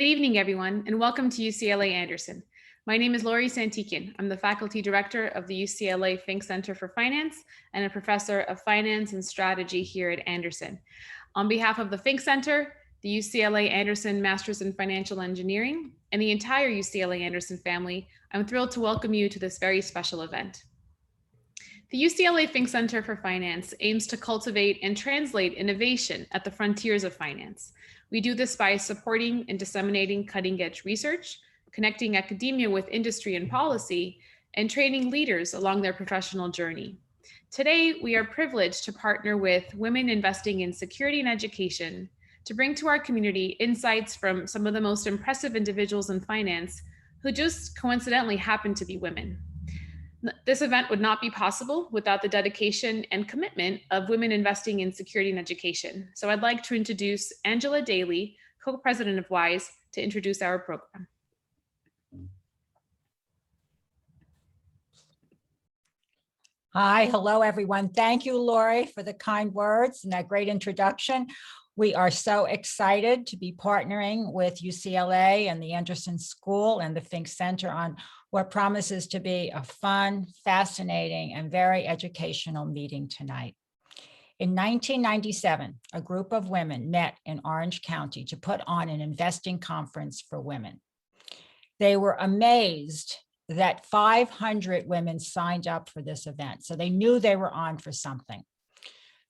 Good evening, everyone, and welcome to UCLA Anderson. My name is Lori Santikian. I'm the faculty director of the UCLA Fink Center for Finance and a professor of finance and strategy here at Anderson. On behalf of the Fink Center, the UCLA Anderson Masters in Financial Engineering, and the entire UCLA Anderson family, I'm thrilled to welcome you to this very special event. The UCLA Fink Center for Finance aims to cultivate and translate innovation at the frontiers of finance. We do this by supporting and disseminating cutting-edge research, connecting academia with industry and policy, and training leaders along their professional journey. Today, we are privileged to partner with Women Investing in Security and Education to bring to our community insights from some of the most impressive individuals in finance who just coincidentally happen to be women. This event would not be possible without the dedication and commitment of women investing in security and education. So I'd like to introduce Angela Daly, co-president of WISE, to introduce our program. Hi, hello, everyone. Thank you, Lori, for the kind words and that great introduction. We are so excited to be partnering with UCLA and the Anderson School and the Fink Center on what promises to be a fun, fascinating, and very educational meeting tonight. In 1997, a group of women met in Orange County to put on an investing conference for women. They were amazed that 500 women signed up for this event, so they knew they were on for something.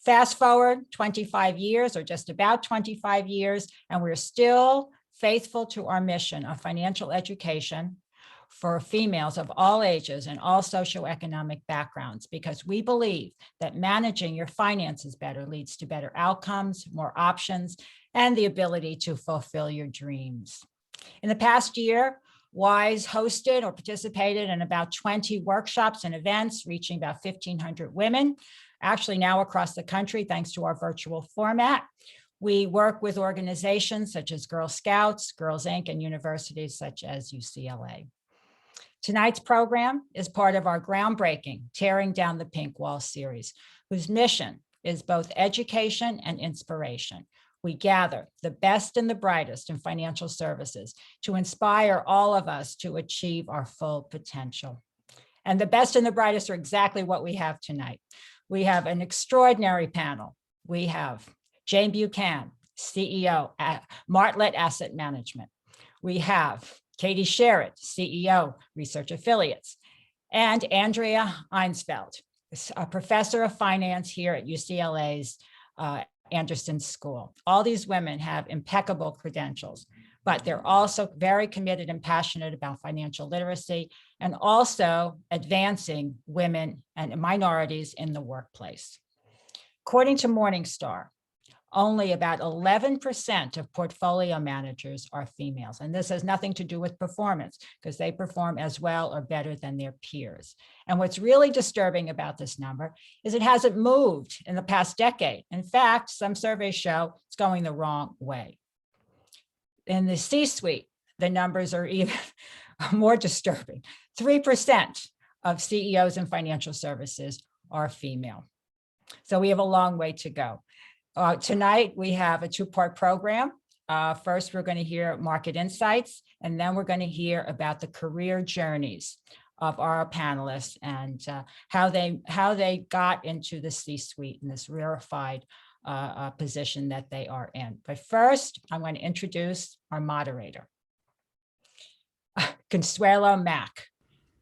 Fast forward 25 years, or just about 25 years, and we're still faithful to our mission of financial education for females of all ages and all socioeconomic backgrounds, because we believe that managing your finances better leads to better outcomes, more options, and the ability to fulfill your dreams. In the past year, WISE hosted or participated in about 20 workshops and events, reaching about 1,500 women, actually now across the country, thanks to our virtual format. We work with organizations such as Girl Scouts, Girls Inc., and universities such as UCLA. Tonight's program is part of our groundbreaking Tearing Down the Pink Wall series, whose mission is both education and inspiration. We gather the best and the brightest in financial services to inspire all of us to achieve our full potential. And the best and the brightest are exactly what we have tonight. We have an extraordinary panel. We have Jane Buchan, CEO at Martlet Asset Management. We have Katie Sherritt, CEO, Research Affiliates, and Andrea Eisfeld, a professor of finance here at UCLA's Anderson School. All these women have impeccable credentials, but they're also very committed and passionate about financial literacy and also advancing women and minorities in the workplace. According to Morningstar, only about 11% of portfolio managers are females. And this has nothing to do with performance, because they perform as well or better than their peers. And what's really disturbing about this number is it hasn't moved in the past decade. In fact, some surveys show it's going the wrong way. In the C-suite, the numbers are even more disturbing. 3% of CEOs in financial services are female. So we have a long way to go. Tonight, we have a two-part program. First, we're going to hear market insights, and then we're going to hear about the career journeys of our panelists and how they got into the C-suite in this rarefied position that they are in. But first, I'm going to introduce our moderator, Consuelo Mack,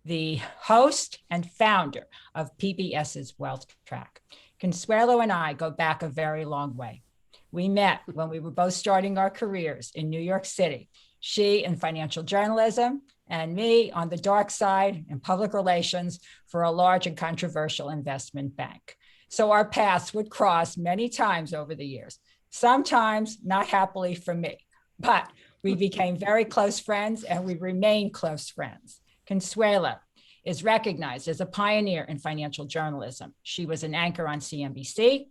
the host and founder of PBS's Wealth Track. Consuelo and I go back a very long way. We met when we were both starting our careers in New York City, she in financial journalism and me on the dark side in public relations for a large and controversial investment bank. So our paths would cross many times over the years, sometimes not happily for me, but we became very close friends and we remain close friends. Consuelo is recognized as a pioneer in financial journalism. She was an anchor on CNBC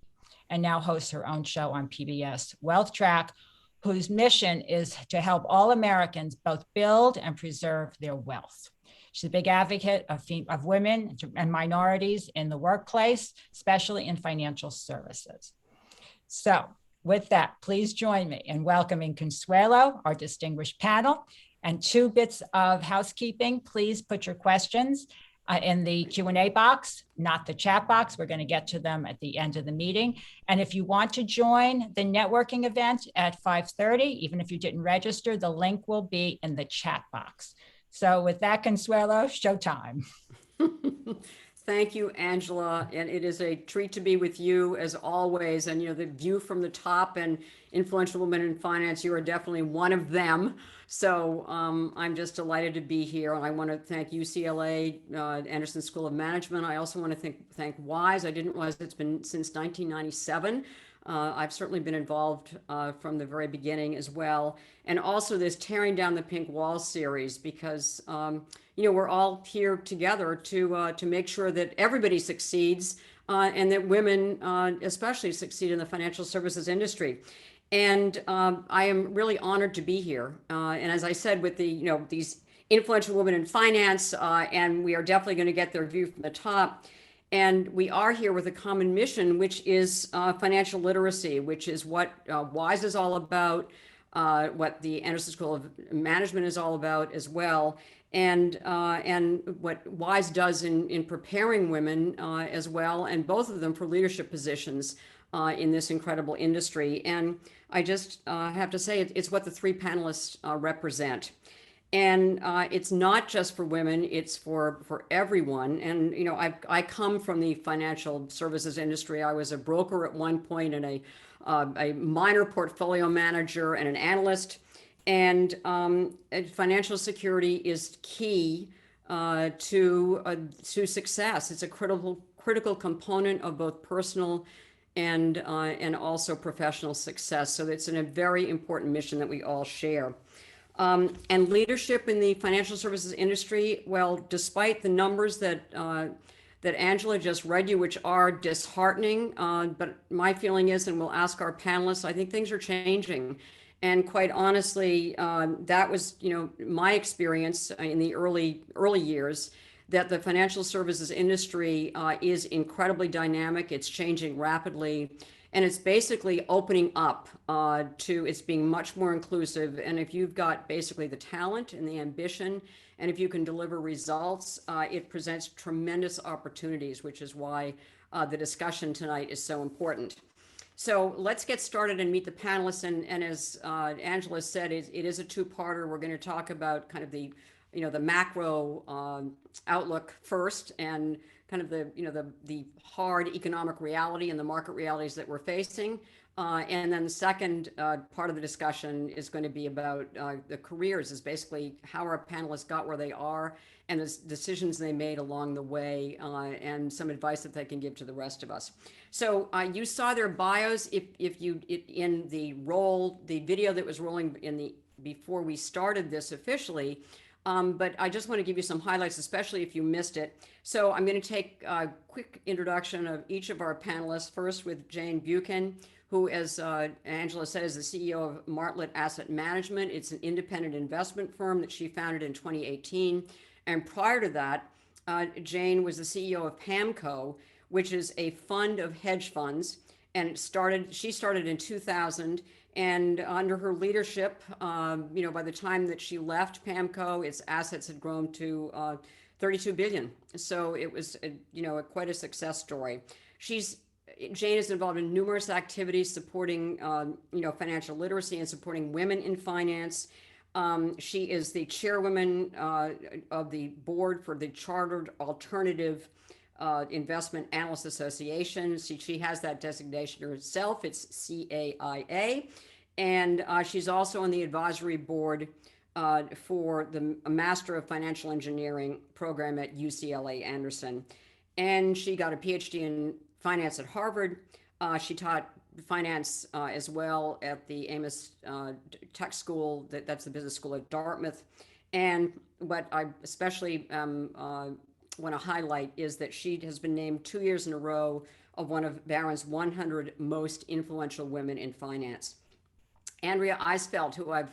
and now hosts her own show on PBS, Wealth Track, whose mission is to help all Americans both build and preserve their wealth. She's a big advocate of women and minorities in the workplace, especially in financial services. So with that, please join me in welcoming Consuelo, our distinguished panel, and 2 bits of housekeeping. Please put your questions in the Q&A box, not the chat box. We're going to get to them at the end of the meeting. And if you want to join the networking event at 5:30, even if you didn't register, the link will be in the chat box. So with that, Consuelo, showtime. Thank you, Angela. And it is a treat to be with you as always. And, the view from the top and influential women in finance, you are definitely one of them. So I'm just delighted to be here. And I want to thank UCLA, Anderson School of Management. I also want to thank WISE. I didn't realize it's been since 1997. I've certainly been involved from the very beginning as well. And also this Tearing Down the Pink Wall series, because we're all here together to make sure that everybody succeeds and that women especially succeed in the financial services industry. And I am really honored to be here. And as I said, with these influential women in finance, and we are definitely going to get their view from the top. And we are here with a common mission, which is financial literacy, which is what WISE is all about, what the Anderson School of Management is all about as well, and what WISE does in preparing women as well, and both of them for leadership positions in this incredible industry. And I just have to say, it's what the 3 panelists represent. And it's not just for women, it's for everyone. And, I come from the financial services industry. I was a broker at one point and a minor portfolio manager and an analyst. And financial security is key to success. It's a critical component of both personal and also professional success. So it's a very important mission that we all share. And leadership in the financial services industry, well, despite the numbers that Angela just read you, which are disheartening, but my feeling is, and we'll ask our panelists, I think things are changing. And quite honestly, that was, my experience in the early years, that the financial services industry is incredibly dynamic. It's changing rapidly. And it's basically opening up it's being much more inclusive. And if you've got basically the talent and the ambition, and if you can deliver results, it presents tremendous opportunities, which is why the discussion tonight is so important. So let's get started and meet the panelists. And as Angela said, it is a 2-parter. We're going to talk about kind of the macro outlook first, and kind of the hard economic reality and the market realities that we're facing. And then the second part of the discussion is going to be about the careers, is basically how our panelists got where they are and the decisions they made along the way, and some advice that they can give to the rest of us. So you saw their bios in the video that was rolling before we started this officially. But I just want to give you some highlights, especially if you missed it. So I'm going to take a quick introduction of each of our panelists, first with Jane Buchan, who, as Angela said, is the CEO of Martlet Asset Management. It's an independent investment firm that she founded in 2018. And prior to that, Jane was the CEO of PAMCO, which is a fund of hedge funds. And she started in 2000. And under her leadership, by the time that she left PAMCO, its assets had grown to $32 billion. So it was, quite a success story. Jane is involved in numerous activities supporting, financial literacy and supporting women in finance. She is the chairwoman of the board for the Chartered Alternative Investment Analyst Association. She has that designation herself. It's CAIA. And she's also on the advisory board for the Master of Financial Engineering program at UCLA Anderson. And she got a PhD in finance at Harvard. She taught finance as well at the Amos Tech School. That's the business school at Dartmouth. And what I especially want to highlight is that she has been named 2 years in a row of one of Barron's 100 most influential women in finance. Andrea Eisfeld,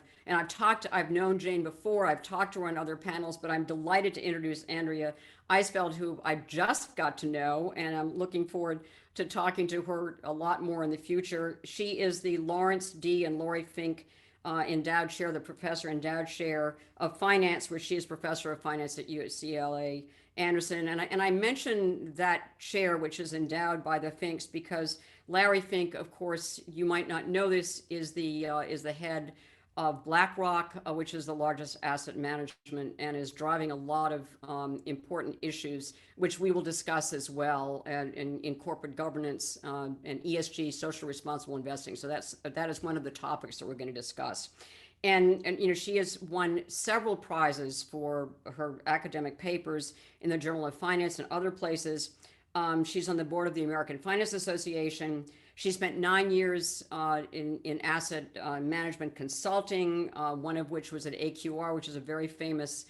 I've known Jane before, I've talked to her on other panels, but I'm delighted to introduce Andrea Eisfeld, who I just got to know, and I'm looking forward to talking to her a lot more in the future. She is the Lawrence D. and Lori Fink Endowed Chair, the Professor Endowed Chair of Finance, where she is Professor of Finance at UCLA Anderson. And I mention that chair, which is endowed by the Finks, because Larry Fink, of course, you might not know this, is the head of BlackRock, which is the largest asset management, and is driving a lot of important issues, which we will discuss as well, and in corporate governance and ESG, social responsible investing. So that is one of the topics that we're going to discuss. And she has won several prizes for her academic papers in the Journal of Finance and other places. She's on the board of the American Finance Association. She spent 9 years in asset management consulting, one of which was at AQR, which is a very famous,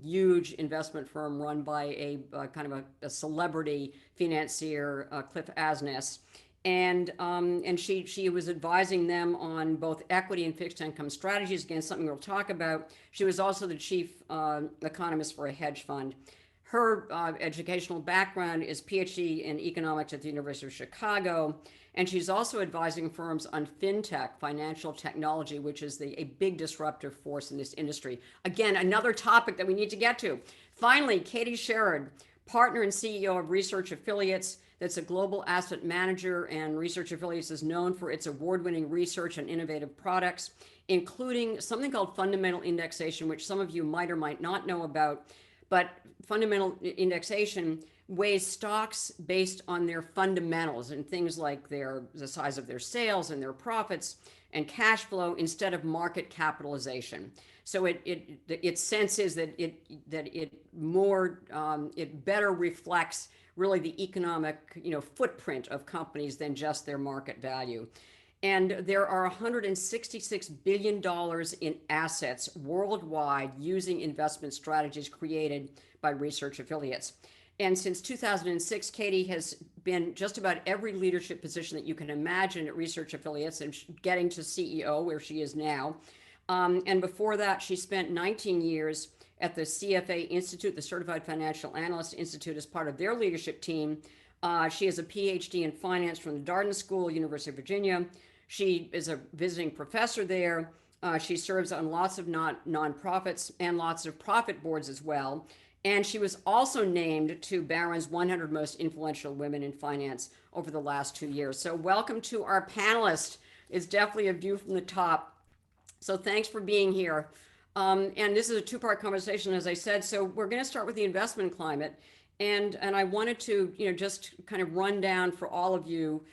huge investment firm run by a kind of a celebrity financier, Cliff Asness. And she was advising them on both equity and fixed income strategies. Again, something we'll talk about. She was also the chief economist for a hedge fund. Her educational background is PhD in economics at the University of Chicago, and she's also advising firms on fintech, financial technology, which is a big disruptive force in this industry. Again, another topic that we need to get to. Finally, Katie Sherrod, partner and CEO of Research Affiliates. That's a global asset manager, and Research Affiliates is known for its award-winning research and innovative products, including something called fundamental indexation, which some of you might or might not know about. But fundamental indexation weighs stocks based on their fundamentals and things like the size of their sales and their profits and cash flow instead of market capitalization. So its sense is that it better reflects really the economic footprint of companies than just their market value. And there are $166 billion in assets worldwide using investment strategies created by Research Affiliates. And since 2006, Katie has been just about every leadership position that you can imagine at Research Affiliates, and getting to CEO, where she is now. And before that, she spent 19 years at the CFA Institute, the Certified Financial Analyst Institute, as part of their leadership team. She has a PhD in finance from the Darden School, University of Virginia. She is a visiting professor there. She serves on lots of nonprofits and lots of profit boards as well. And she was also named to Barron's 100 Most Influential Women in Finance over the last 2 years. So welcome to our panelists. It's definitely a view from the top. So thanks for being here. And this is a two-part conversation, as I said. So we're going to start with the investment climate. And I wanted to, just kind of run down for all of you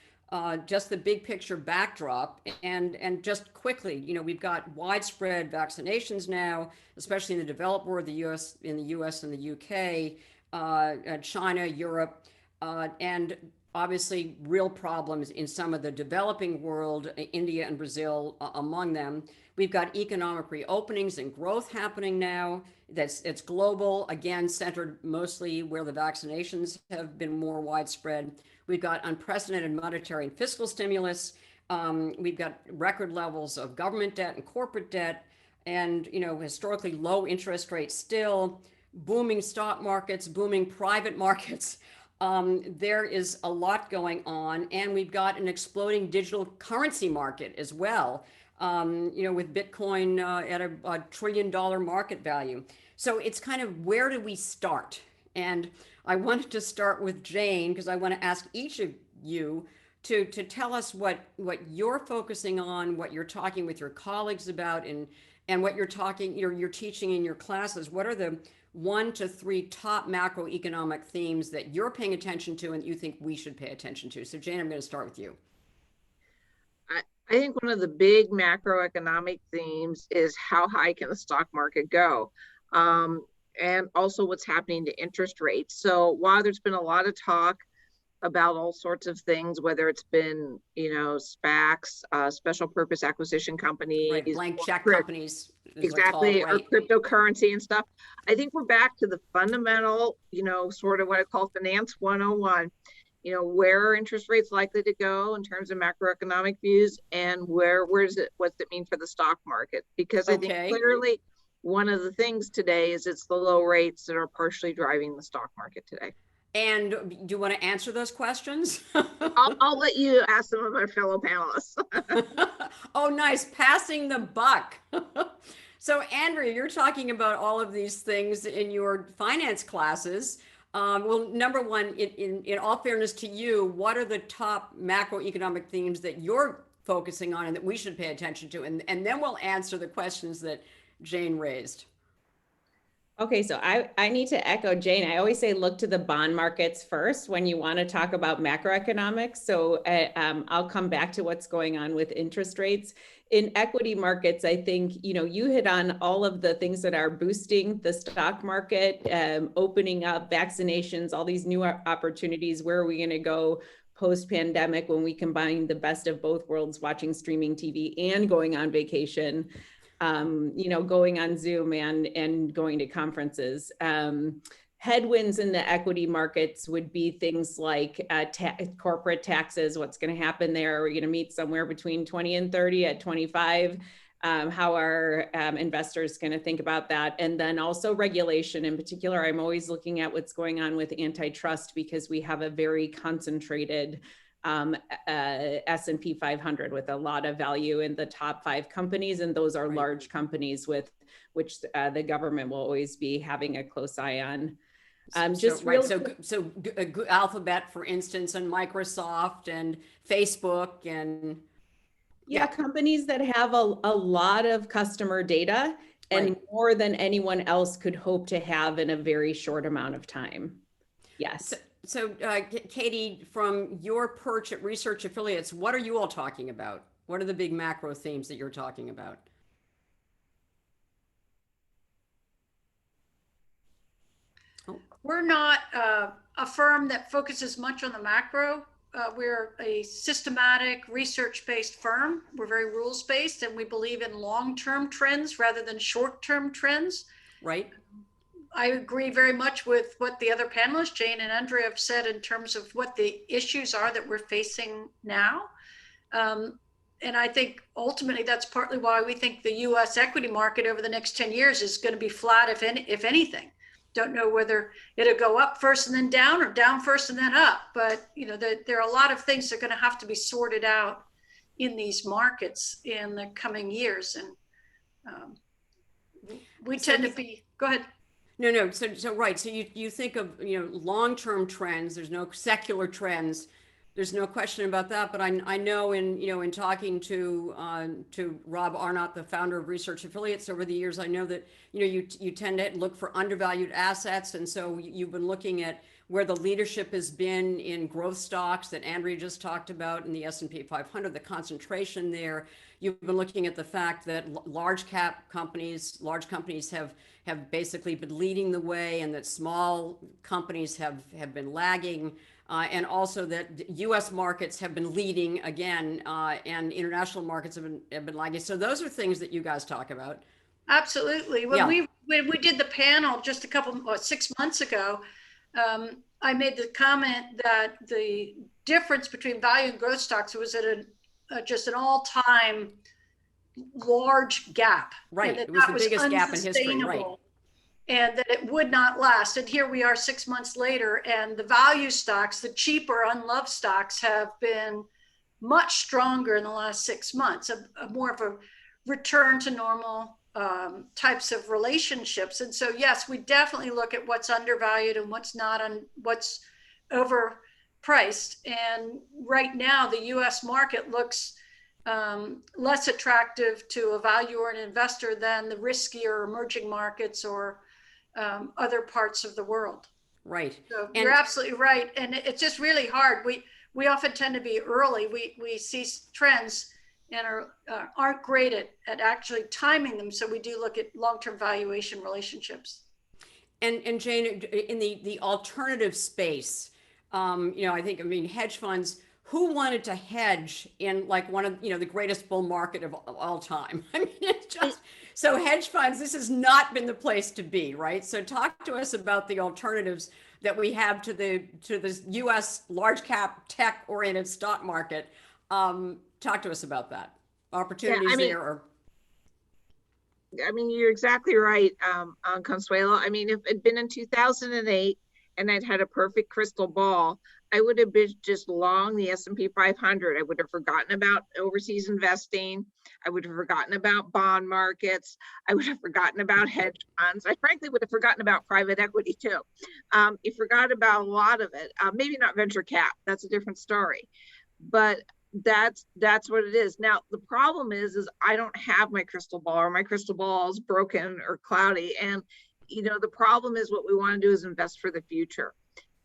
just the big picture backdrop, and just quickly, we've got widespread vaccinations now, especially in the developed world, in the US and the UK, China, Europe, and obviously real problems in some of the developing world, India and Brazil among them. We've got economic reopenings and growth happening now. It's global, again, centered mostly where the vaccinations have been more widespread. We've got unprecedented monetary and fiscal stimulus. We've got record levels of government debt and corporate debt, and historically low interest rates still, booming stock markets, booming private markets. There is a lot going on, and we've got an exploding digital currency market as well. With Bitcoin at a $1 trillion market value. So it's kind of, where do we start? And I wanted to start with Jane, because I want to ask each of you to tell us what you're focusing on, what you're talking with your colleagues about, and what you're teaching in your classes. What are the 1 to 3 top macroeconomic themes that you're paying attention to and you think we should pay attention to? So Jane, I'm going to start with you. I think one of the big macroeconomic themes is how high can the stock market go? And also what's happening to interest rates. So while there's been a lot of talk about all sorts of things, whether it's been, SPACs, special purpose acquisition companies, right, blank check companies, exactly, or cryptocurrency and stuff, I think we're back to the fundamental, sort of what I call finance 101. where are interest rates likely to go in terms of macroeconomic views, and what's it mean for the stock market? Because I think clearly one of the things today is it's the low rates that are partially driving the stock market today. And do you want to answer those questions? I'll let you ask some of our fellow panelists. Oh, nice. Passing the buck. So, Andrea, you're talking about all of these things in your finance classes. Well, number one, in all fairness to you, what are the top macroeconomic themes that you're focusing on and that we should pay attention to? And then we'll answer the questions that Jane raised. Okay, so I need to echo Jane. I always say look to the bond markets first when you want to talk about macroeconomics. So I'll come back to what's going on with interest rates. In equity markets, I think, you hit on all of the things that are boosting the stock market, opening up vaccinations, all these new opportunities. Where are we going to go post-pandemic when we combine the best of both worlds, watching streaming TV and going on vacation? Going on Zoom and going to conferences. Headwinds in the equity markets would be things like corporate taxes. What's going to happen there? We're going to meet somewhere between 20 and 30 at 25. How are investors going to think about that? And then also regulation. In particular, I'm always looking at what's going on with antitrust, because we have a very concentrated S&P 500 with a lot of value in the top 5 companies. And those are large companies with which the government will always be having a close eye on. So Alphabet, for instance, and Microsoft and Facebook and companies that have a lot of customer data and more than anyone else could hope to have in a very short amount of time. Yes. So Katie, from your perch at Research Affiliates, what are you all talking about? What are the big macro themes that you're talking about? We're not a firm that focuses much on the macro. We're a systematic, research-based firm. We're very rules-based, and we believe in long-term trends rather than short-term trends. Right. I agree very much with what the other panelists, Jane and Andrea, have said in terms of what the issues are that we're facing now. And I think ultimately that's partly why we think the US equity market over the next 10 years is going to be flat, if anything. Don't know whether it'll go up first and then down, or down first and then up. But there are a lot of things that are going to have to be sorted out in these markets in the coming years. And we tend to be, go ahead. No. So right. So you think of, long-term trends. There's no secular trends. There's no question about that. But I know in talking to Rob Arnott, the founder of Research Affiliates, over the years, I know that you tend to look for undervalued assets, and so you've been looking at where the leadership has been in growth stocks that Andrea just talked about in the S&P 500, the concentration there. You've been looking at the fact that large companies have basically been leading the way, and that small companies have been lagging. And also that U.S. markets have been leading again, and international markets have been lagging. So those are things that you guys talk about. Absolutely. When we did the panel just 6 months ago, I made the comment that the difference between value and growth stocks was at just an all-time large gap. Right. It was the biggest gap in history. Right. And that it would not last. And here we are 6 months later, and the value stocks, the cheaper, unloved stocks, have been much stronger in the last 6 months, a more of a return to normal types of relationships. And so, yes, we definitely look at what's undervalued and what's not, what's overpriced. And right now, the US market looks less attractive to a value or an investor than the riskier emerging markets or other parts of the world. Right. So you're absolutely right. And it's just really hard. We often tend to be early. We see trends and aren't great at actually timing them. So we do look at long-term valuation relationships. And Jane, in the alternative space, I think, hedge funds, who wanted to hedge in like one of, the greatest bull market of all time? It's just So hedge funds, this has not been the place to be, right? So talk to us about the alternatives that we have to the U.S. large cap tech oriented stock market. Talk to us about that. Opportunities there are. I mean, you're exactly right, on Consuelo. I mean, if it'd been in 2008 and I'd had a perfect crystal ball, I would have been just long the S&P 500. I would have forgotten about overseas investing. I would have forgotten about bond markets. I would have forgotten about hedge funds. I frankly would have forgotten about private equity too. You forgot about a lot of it. Maybe not venture cap. That's a different story. But that's what it is. Now the problem is I don't have my crystal ball, or my crystal ball is broken or cloudy. And the problem is, what we want to do is invest for the future.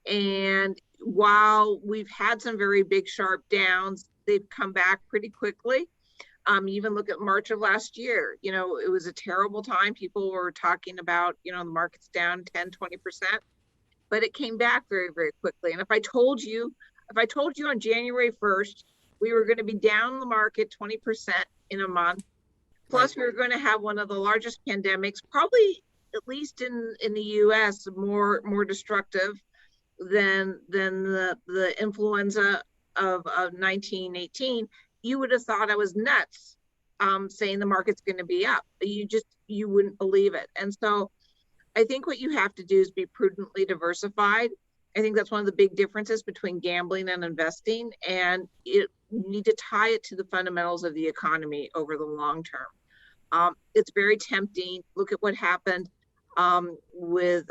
And while we've had some very big sharp downs, they've come back pretty quickly. Even look at March of last year. It was a terrible time. People were talking about, the market's down 10, 20%, but it came back very, very quickly. And if I told you on January 1st, we were going to be down the market 20% in a month, plus we were going to have one of the largest pandemics, probably at least in the US, more destructive than the influenza of 1918, you would have thought I was nuts, saying the market's going to be up. You wouldn't believe it. And so I think what you have to do is be prudently diversified. I think that's one of the big differences between gambling and investing, and you need to tie it to the fundamentals of the economy over the long term. It's very tempting. Look at what happened with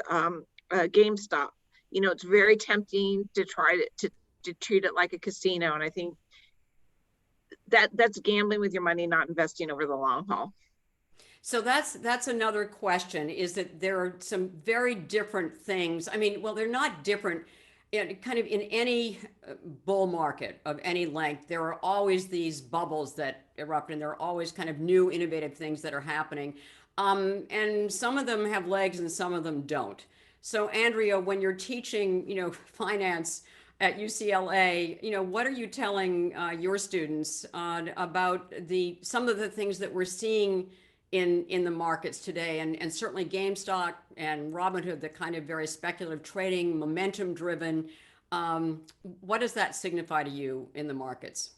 GameStop. It's very tempting to try to treat it like a casino, and I think that's gambling with your money, not investing over the long haul. So that's another question, is that there are some very different things. I mean, well, they're not different. Kind of in any bull market of any length, there are always these bubbles that erupt, and there are always kind of new innovative things that are happening. And some of them have legs and some of them don't. So Andrea, when you're teaching, finance at UCLA, what are you telling your students about some of the things that we're seeing in the markets today, and certainly GameStop and Robinhood, the kind of very speculative trading, momentum driven. What does that signify to you in the markets?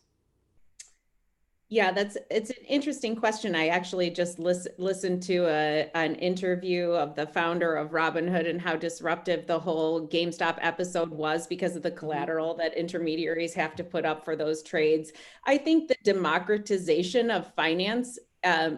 Yeah, it's an interesting question. I actually just listened to an interview of the founder of Robinhood and how disruptive the whole GameStop episode was because of the collateral that intermediaries have to put up for those trades. I think the democratization of finance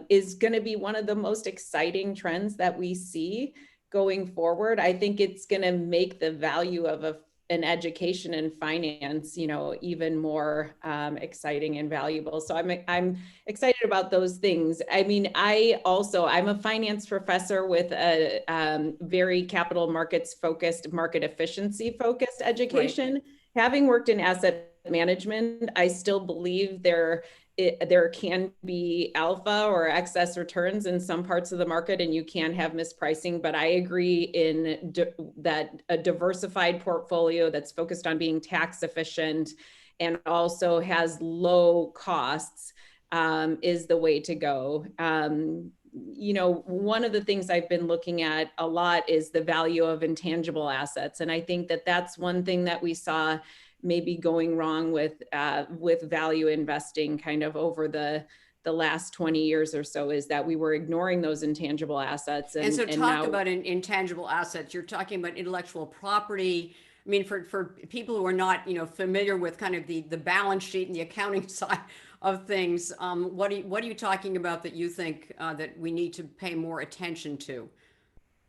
is going to be one of the most exciting trends that we see going forward. I think it's going to make the value of an education in finance, even more exciting and valuable. So I'm excited about those things. I mean, I'm a finance professor with a very capital markets focused, market efficiency focused education. Right. Having worked in asset management, I still believe there can be alpha or excess returns in some parts of the market, and you can have mispricing. But I agree that a diversified portfolio that's focused on being tax efficient and also has low costs is the way to go. One of the things I've been looking at a lot is the value of intangible assets. And I think that that's one thing that we saw maybe going wrong with value investing kind of over the last 20 years or so, is that we were ignoring those intangible assets. And so talk about intangible assets. You're talking about intellectual property. I mean, for people who are not, familiar with kind of the balance sheet and the accounting side of things, what are you talking about that you think that we need to pay more attention to?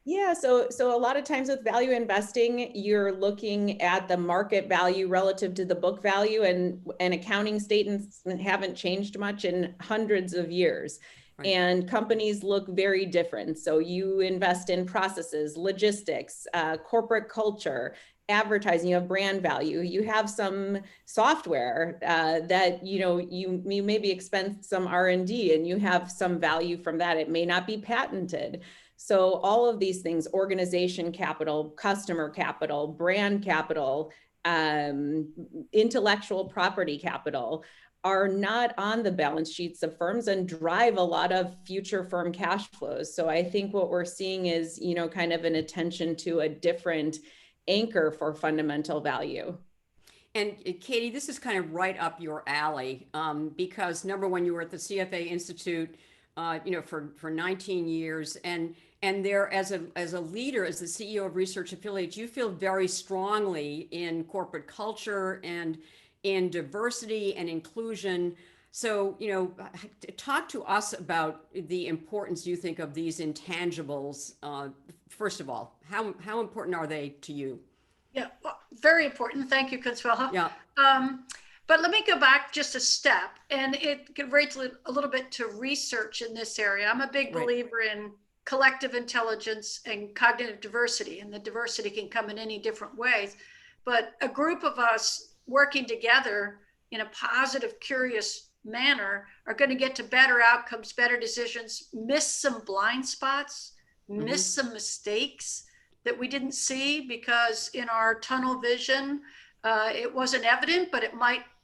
Yeah, so a lot of times with value investing, you're looking at the market value relative to the book value, and accounting statements haven't changed much in hundreds of years. Right. And companies look very different. So you invest in processes, logistics, corporate culture, advertising, you have brand value, you have some software that, you maybe expend some R&D and you have some value from that. It may not be patented. So all of these things, organization capital, customer capital, brand capital, intellectual property capital, are not on the balance sheets of firms and drive a lot of future firm cash flows. So I think what we're seeing is, kind of an attention to a different anchor for fundamental value. And Katie, this is kind of right up your alley, because number one, you were at the CFA Institute, for 19 years, and there as a leader, as the CEO of Research Affiliates, you feel very strongly in corporate culture and in diversity and inclusion. So, talk to us about the importance you think of these intangibles. First of all, how important are they to you? Yeah, well, very important. Thank you, Consuela. Yeah. But let me go back just a step, and it relates a little bit to research in this area. I'm a big believer in collective intelligence and cognitive diversity, and the diversity can come in any different ways. But a group of us working together in a positive, curious manner are going to get to better outcomes, better decisions, miss some blind spots, miss some mistakes that we didn't see because in our tunnel vision, it wasn't evident, but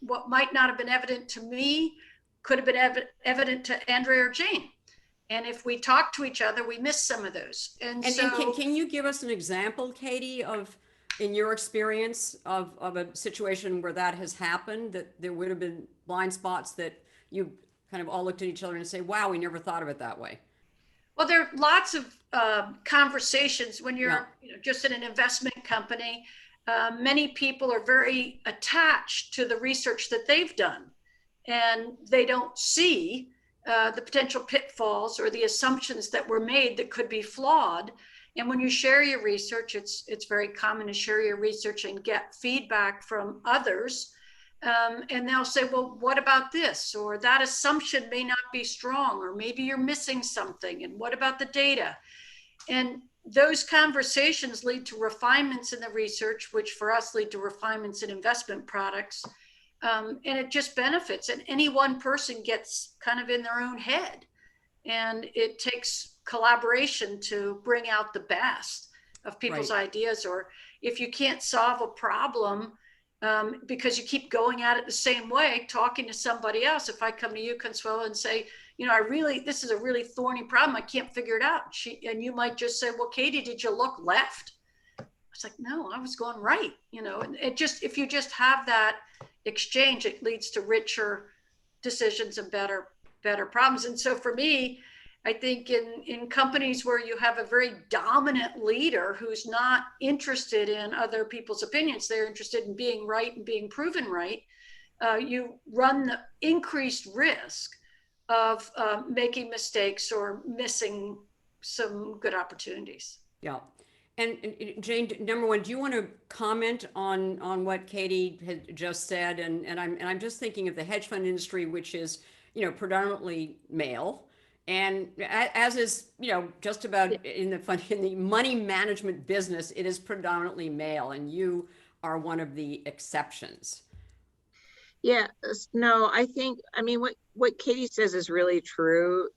what might not have been evident to me could have been evident to Andrea or Jane. And if we talk to each other, we miss some of those. And so, can you give us an example, Katie, of in your experience of a situation where that has happened, that there would have been blind spots that you kind of all looked at each other and say, wow, we never thought of it that way? Well, there are lots of conversations when you're just in an investment company. Many people are very attached to the research that they've done, and they don't see the potential pitfalls or the assumptions that were made that could be flawed. And when you share your research, it's very common to share your research and get feedback from others. And they'll say, well, what about this? Or that assumption may not be strong, or maybe you're missing something. And what about the data? And those conversations lead to refinements in the research, which for us lead to refinements in investment products. And it just benefits. And any one person gets kind of in their own head. And it takes collaboration to bring out the best of people's ideas. Or if you can't solve a problem, because you keep going at it the same way, talking to somebody else. If I come to you, Consuela, and say, this is a really thorny problem, I can't figure it out. And you might just say, well, Katie, did you look left? I was like, no, I was going right. And if you just have that exchange, it leads to richer decisions and better problems. And so for me, I think in companies where you have a very dominant leader who's not interested in other people's opinions, they're interested in being right and being proven right, you run the increased risk of making mistakes or missing some good opportunities. Yeah. And Jane, number one, do you want to comment on what Katie had just said? And I'm just thinking of the hedge fund industry, which is, predominantly male. And as is, just about in the money management business, it is predominantly male, and you are one of the exceptions. Yeah, no, what Katie says is really true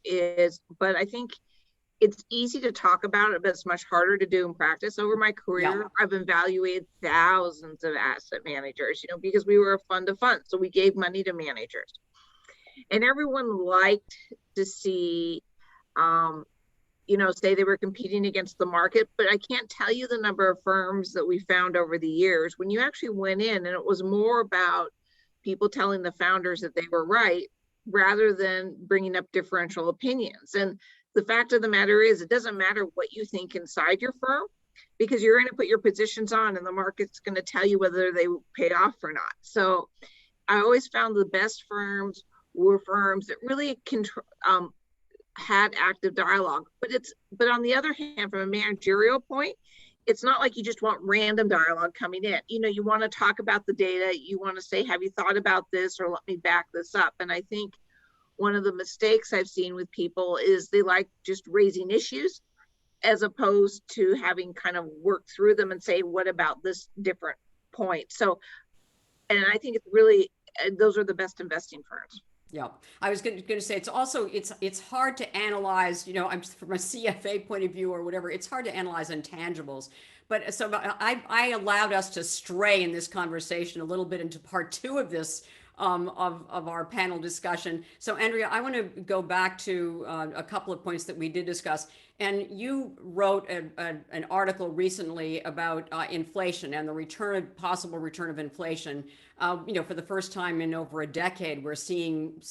but I think it's easy to talk about it, but it's much harder to do in practice. Over my career, I've evaluated thousands of asset managers, because we were a fund to fund. So we gave money to managers. And everyone liked to see, say they were competing against the market, but I can't tell you the number of firms that we found over the years when you actually went in and it was more about people telling the founders that they were right rather than bringing up differential opinions. And the fact of the matter is, it doesn't matter what you think inside your firm, because you're going to put your positions on and the market's going to tell you whether they pay off or not. So I always found the best firms were firms that really had active dialogue. But on the other hand, from a managerial point, it's not like you just want random dialogue coming in. You want to talk about the data. You want to say, have you thought about this, or let me back this up? And I think one of the mistakes I've seen with people is they like just raising issues as opposed to having kind of worked through them and say, what about this different point? So, and I think it's really, those are the best investing firms. Yeah, I was going to say, it's hard to analyze, I'm from a CFA point of view or whatever, it's hard to analyze intangibles. But so I allowed us to stray in this conversation a little bit into part two of this of our panel discussion. So Andrea, I want to go back to a couple of points that we did discuss. And you wrote an article recently about inflation and the possible return of inflation. For the first time in over a decade, we're seeing,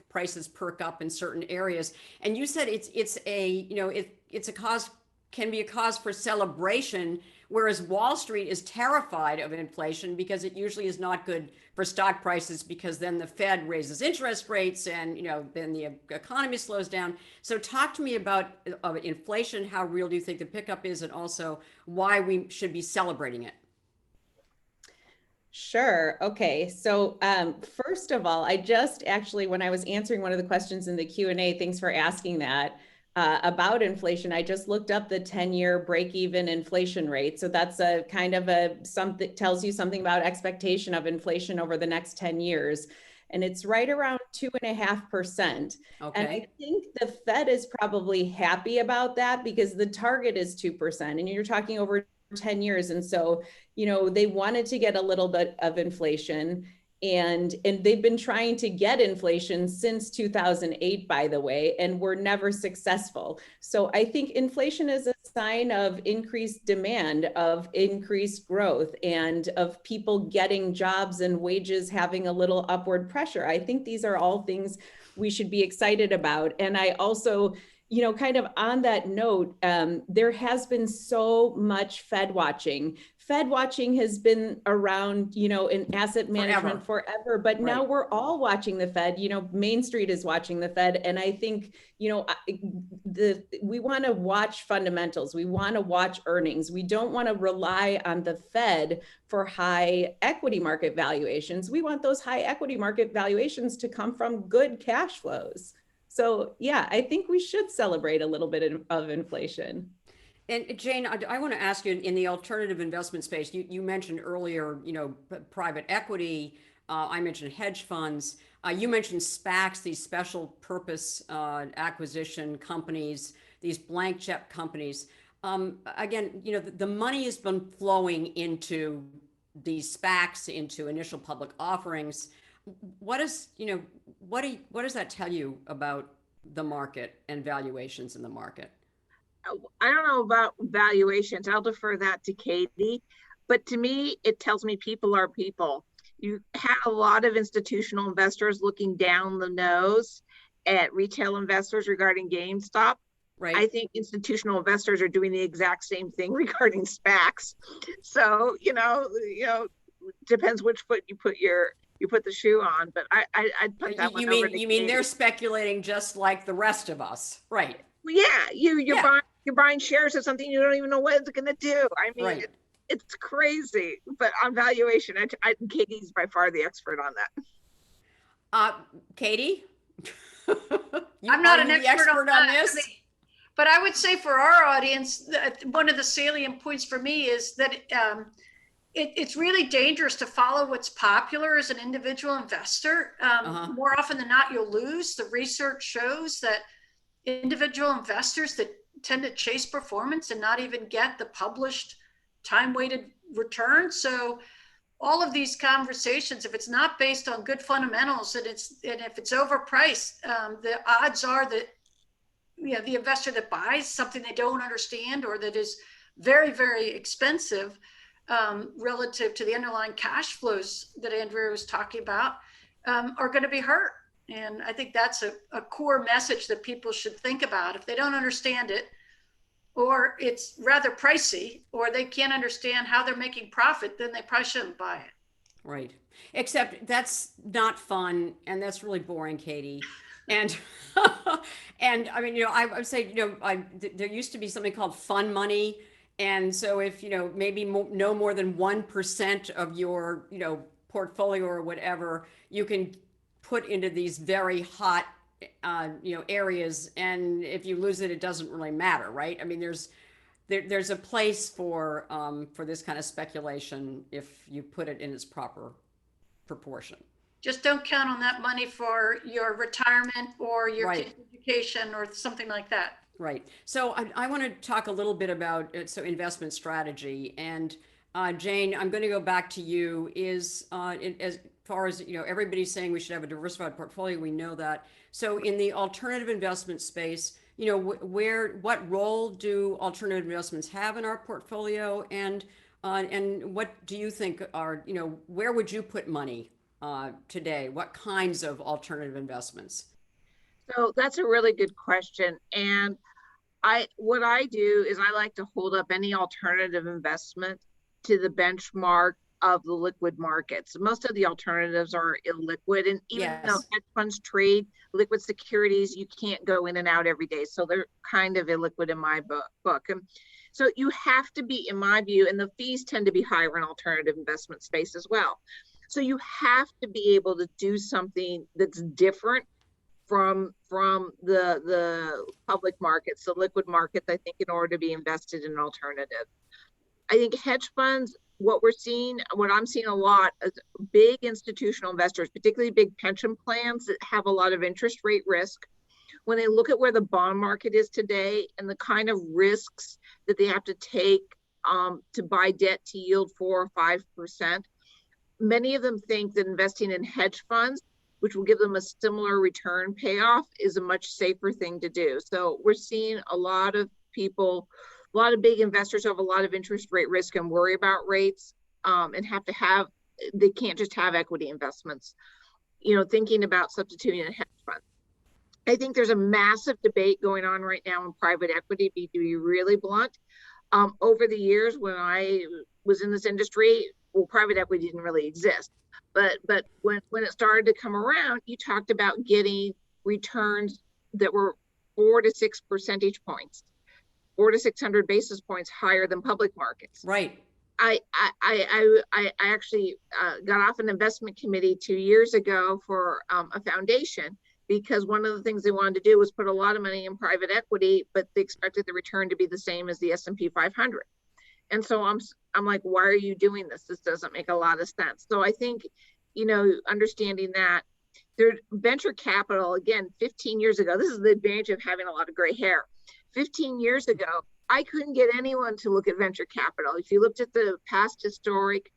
prices perk up in certain areas. And you said it's a cause, can be a cause for celebration, whereas Wall Street is terrified of inflation because it usually is not good for stock prices, because then the Fed raises interest rates and then the economy slows down. So talk to me about inflation. How real do you think the pickup is, and also why we should be celebrating it? Sure. Okay. So first of all, I just actually, when I was answering one of the questions in the Q&A, thanks for asking that, about inflation, I just looked up the 10-year break-even inflation rate. So that's a kind of something, tells you something about expectation of inflation over the next 10 years. And it's right around 2.5%. Okay. And I think the Fed is probably happy about that because the target is 2%. And you're talking over 10 years. And so, they wanted to get a little bit of inflation, and they've been trying to get inflation since 2008, by the way, and were never successful. So I think inflation is a sign of increased demand, of increased growth, and of people getting jobs and wages having a little upward pressure. I think these are all things we should be excited about. And I also, kind of on that note, there has been so much Fed watching. Fed watching has been around, in asset management forever, but now we're all watching the Fed. Main Street is watching the Fed. And I think, we want to watch fundamentals. We want to watch earnings. We don't want to rely on the Fed for high equity market valuations. We want those high equity market valuations to come from good cash flows. So yeah, I think we should celebrate a little bit of inflation. And Jane, I want to ask you, in the alternative investment space, you mentioned earlier, private equity. I mentioned hedge funds. You mentioned SPACs, these special purpose acquisition companies, these blank check companies. Again, the money has been flowing into these SPACs, into initial public offerings. What does that tell you about the market and valuations in the market? I don't know about valuations. I'll defer that to Katie. But to me, it tells me people are people. You have a lot of institutional investors looking down the nose at retail investors regarding GameStop. Right. I think institutional investors are doing the exact same thing regarding SPACs. So, depends which foot you put the shoe on. But I'd put that one over to You mean Katie. they're speculating just like the rest of us, right? Well, yeah, you're buying shares of something you don't even know what it's going to do. I mean, right. It's crazy. But on valuation, Katie's by far the expert on that. Katie, I'm not an expert on this. But I would say for our audience, one of the salient points for me is that it's really dangerous to follow what's popular as an individual investor. More often than not, you'll lose. The research shows that individual investors that tend to chase performance and not even get the published time-weighted return. So all of these conversations, if it's not based on good fundamentals and if it's overpriced, the odds are that the investor that buys something they don't understand or that is very, very expensive relative to the underlying cash flows that Andrea was talking about are going to be hurt. And I think that's a core message that people should think about. If they don't understand it, or it's rather pricey, or they can't understand how they're making profit, then they probably shouldn't buy it. Right. Except that's not fun, and that's really boring, Katie. And and I mean, I would say, there used to be something called fun money. And so if, maybe no more than 1% of your, portfolio or whatever, you can put into these very hot, areas. And if you lose it, it doesn't really matter, right? I mean, there's a place for this kind of speculation if you put it in its proper proportion. Just don't count on that money for your retirement or your Right. kids' education or something like that. Right. So I want to talk a little bit about investment strategy. And Jane, I'm going to go back to you. far as, everybody's saying we should have a diversified portfolio, we know that. So in the alternative investment space, what role do alternative investments have in our portfolio, and what do you think are, where would you put money today? What kinds of alternative investments? So that's a really good question. And what I do is I like to hold up any alternative investment to the benchmark of the liquid markets. Most of the alternatives are illiquid, and even though Yes. hedge funds trade liquid securities, you can't go in and out every day. So they're kind of illiquid in my book. And so you have to be, in my view, and the fees tend to be higher in alternative investment space as well. So you have to be able to do something that's different from the public markets, the liquid markets, I think, in order to be invested in alternative. I think hedge funds, what I'm seeing a lot is big institutional investors, particularly big pension plans that have a lot of interest rate risk. When they look at where the bond market is today and the kind of risks that they have to take to buy debt to yield 4 or 5%, many of them think that investing in hedge funds, which will give them a similar return payoff, is a much safer thing to do. So we're seeing a lot of people, a lot of big investors who have a lot of interest rate risk and worry about rates, and they can't just have equity investments, thinking about substituting a hedge fund. I think there's a massive debate going on right now in private equity, to be really blunt. Over the years, when I was in this industry, well, private equity didn't really exist. But when it started to come around, you talked about getting returns that were 4 to 6 percentage points, 400 to 600 basis points higher than public markets. Right. I actually got off an investment committee 2 years ago for a foundation, because one of the things they wanted to do was put a lot of money in private equity, but they expected the return to be the same as the S&P 500. And so I'm like, why are you doing this? This doesn't make a lot of sense. So I think, understanding that venture capital, again, 15 years ago, this is the advantage of having a lot of gray hair. 15 years ago, I couldn't get anyone to look at venture capital. If you looked at the past historic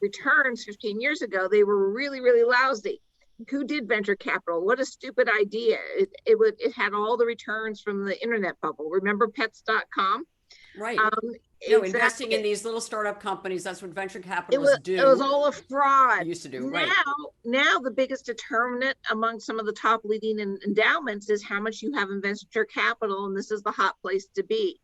returns 15 years ago, they were really, really lousy. Who did venture capital? What a stupid idea. It had all the returns from the internet bubble. Remember pets.com? Right. Exactly. Investing in these little startup companies, that's what venture capitalists do. It was all a fraud. They used to do, right. Now the biggest determinant among some of the top leading endowments is how much you have in venture capital, and this is the hot place to be.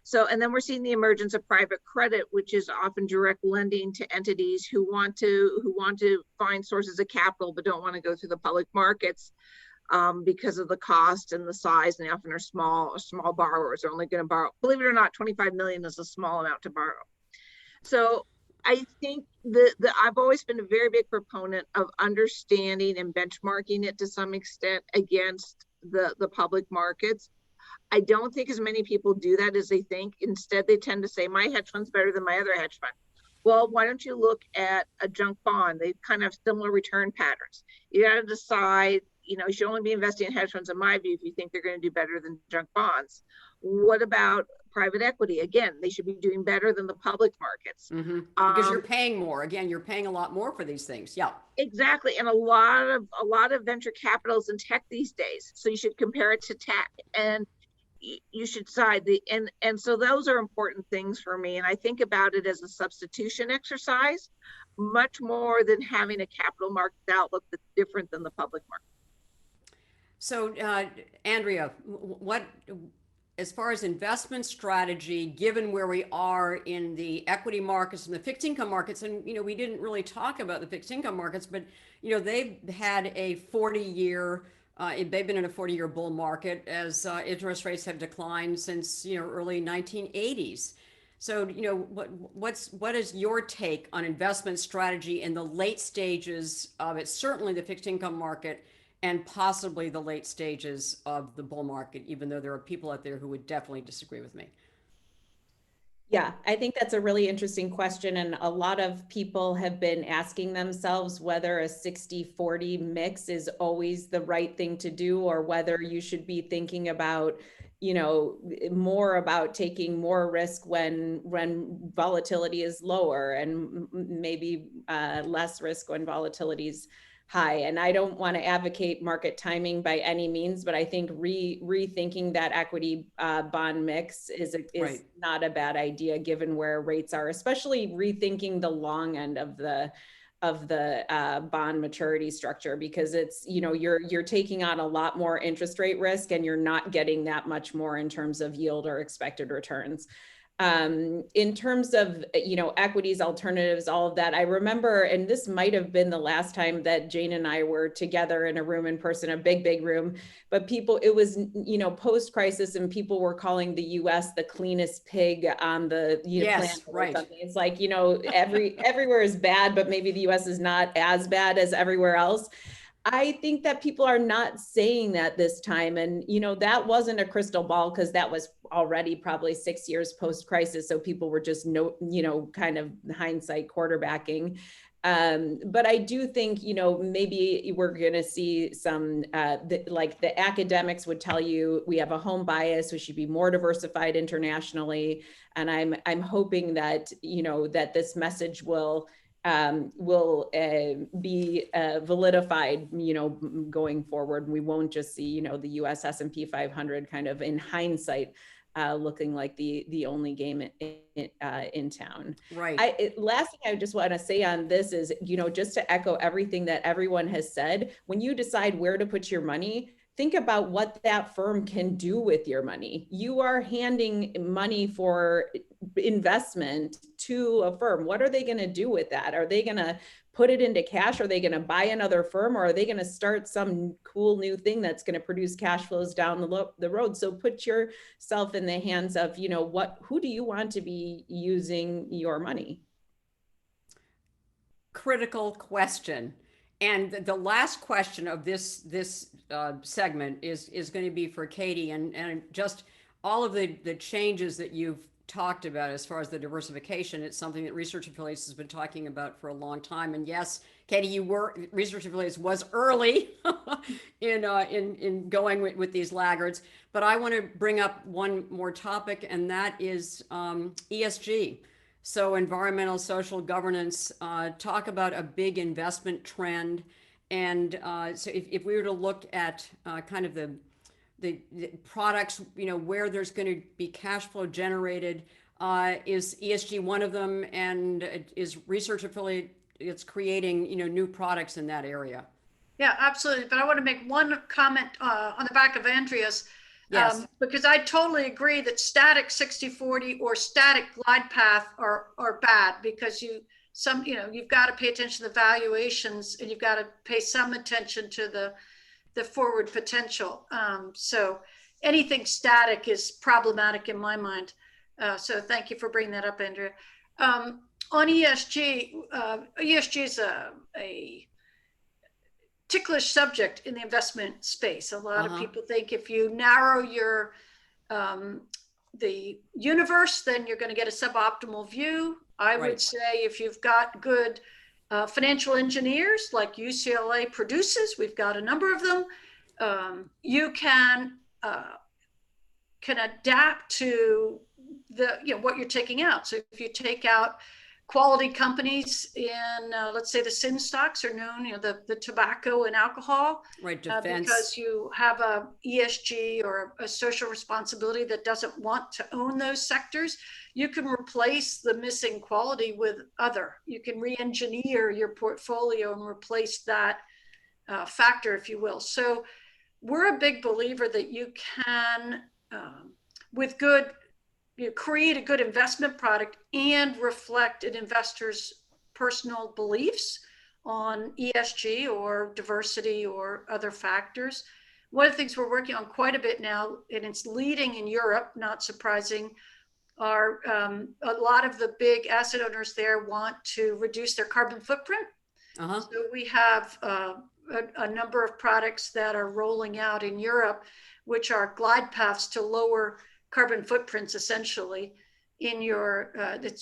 So, and then we're seeing the emergence of private credit, which is often direct lending to entities who want to find sources of capital but don't want to go through the public markets. Because of the cost and the size, and they often are small borrowers. They're only going to borrow, believe it or not, 25 million is a small amount to borrow. So I think I've always been a very big proponent of understanding and benchmarking it to some extent against the public markets. I don't think as many people do that as they think. Instead, they tend to say, my hedge fund's better than my other hedge fund. Well, why don't you look at a junk bond? They kind of have similar return patterns. You got to decide, you should only be investing in hedge funds, in my view, if you think they're going to do better than junk bonds. What about private equity? Again, they should be doing better than the public markets. Mm-hmm. Because you're paying more. Again, you're paying a lot more for these things. Yeah. Exactly. And a lot of venture capitals in tech these days. So you should compare it to tech, and you should decide and so those are important things for me. And I think about it as a substitution exercise, much more than having a capital market outlook that's different than the public market. So, Andrea, what, as far as investment strategy, given where we are in the equity markets and the fixed income markets, and we didn't really talk about the fixed income markets, but they've had a 40-year, they've been in a 40-year bull market as interest rates have declined since early 1980s. So, what is your take on investment strategy in the late stages of it? Certainly the fixed income market, and possibly the late stages of the bull market, even though there are people out there who would definitely disagree with me. Yeah, I think that's a really interesting question. And a lot of people have been asking themselves whether a 60-40 mix is always the right thing to do, or whether you should be thinking about, you know, more about taking more risk when volatility is lower, and maybe less risk when volatility is high. And I don't want to advocate market timing by any means, but I think rethinking that equity bond mix is Right. not a bad idea given where rates are, especially rethinking the long end of the bond maturity structure, because it's, you know, you're taking on a lot more interest rate risk and you're not getting that much more in terms of yield or expected returns. In terms of, you know, equities, alternatives, all of that, I remember, and this might have been the last time that Jane and I were together in a room in person, a big room, but it was, you know, post-crisis, and people were calling the US the cleanest pig on the Yes, planet or right. something. It's like, you know, everywhere is bad, but maybe the US is not as bad as everywhere else. I think that people are not saying that this time. And, you know, that wasn't a crystal ball, because that was already probably 6 years post-crisis. So people were just, kind of hindsight quarterbacking. But I do think, you know, maybe we're going to see some, like the academics would tell you, we have a home bias, we should be more diversified internationally. And I'm hoping that, you know, that this message will be validified, you know, going forward. We won't just see, you know, the US S&P 500 kind of in hindsight looking like the only game in town. Right. Last thing I just want to say on this is, you know, just to echo everything that everyone has said, when you decide where to put your money, think about what that firm can do with your money. You are handing money for investment to a firm. What are they going to do with that? Are they going to put it into cash? Are they going to buy another firm? Or are they going to start some cool new thing that's going to produce cash flows down the road? So put yourself in the hands of, you know, who do you want to be using your money? Critical question. And the last question of this segment is going to be for Katie, and just all of the changes that you've talked about as far as the diversification. It's something that Research Affiliates has been talking about for a long time. And yes, Katie, Research Affiliates was early in going with these laggards. But I want to bring up one more topic, and that is ESG. So environmental, social governance, talk about a big investment trend. And so if we were to look at kind of the products, you know, where there's going to be cash flow generated, is ESG one of them? And is Research Affiliate, it's creating, you know, new products in that area? Yeah, absolutely. But I want to make one comment on the back of Andrea's. Yes. Because I totally agree that static 60/40 or static glide path are bad, because you've got to pay attention to the valuations, and you've got to pay some attention to the forward potential. So anything static is problematic in my mind. So thank you for bringing that up, Andrea. On ESG, ESG is a ticklish subject in the investment space. A lot of people think if you narrow your the universe, then you're going to get a suboptimal view. I would say if you've got good financial engineers like UCLA produces, we've got a number of them, you can adapt to what you're taking out. So if you take out quality companies in, let's say the sin stocks are known, the tobacco and alcohol, right? Defense. Because you have a ESG or a social responsibility that doesn't want to own those sectors, you can replace the missing quality with other. You can re-engineer your portfolio and replace that factor, if you will. So we're a big believer that you can, with good, create a good investment product and reflect an investor's personal beliefs on ESG or diversity or other factors. One of the things we're working on quite a bit now, and it's leading in Europe, not surprising, are a lot of the big asset owners there want to reduce their carbon footprint. So we have a number of products that are rolling out in Europe, which are glide paths to lower carbon footprints, essentially, in your,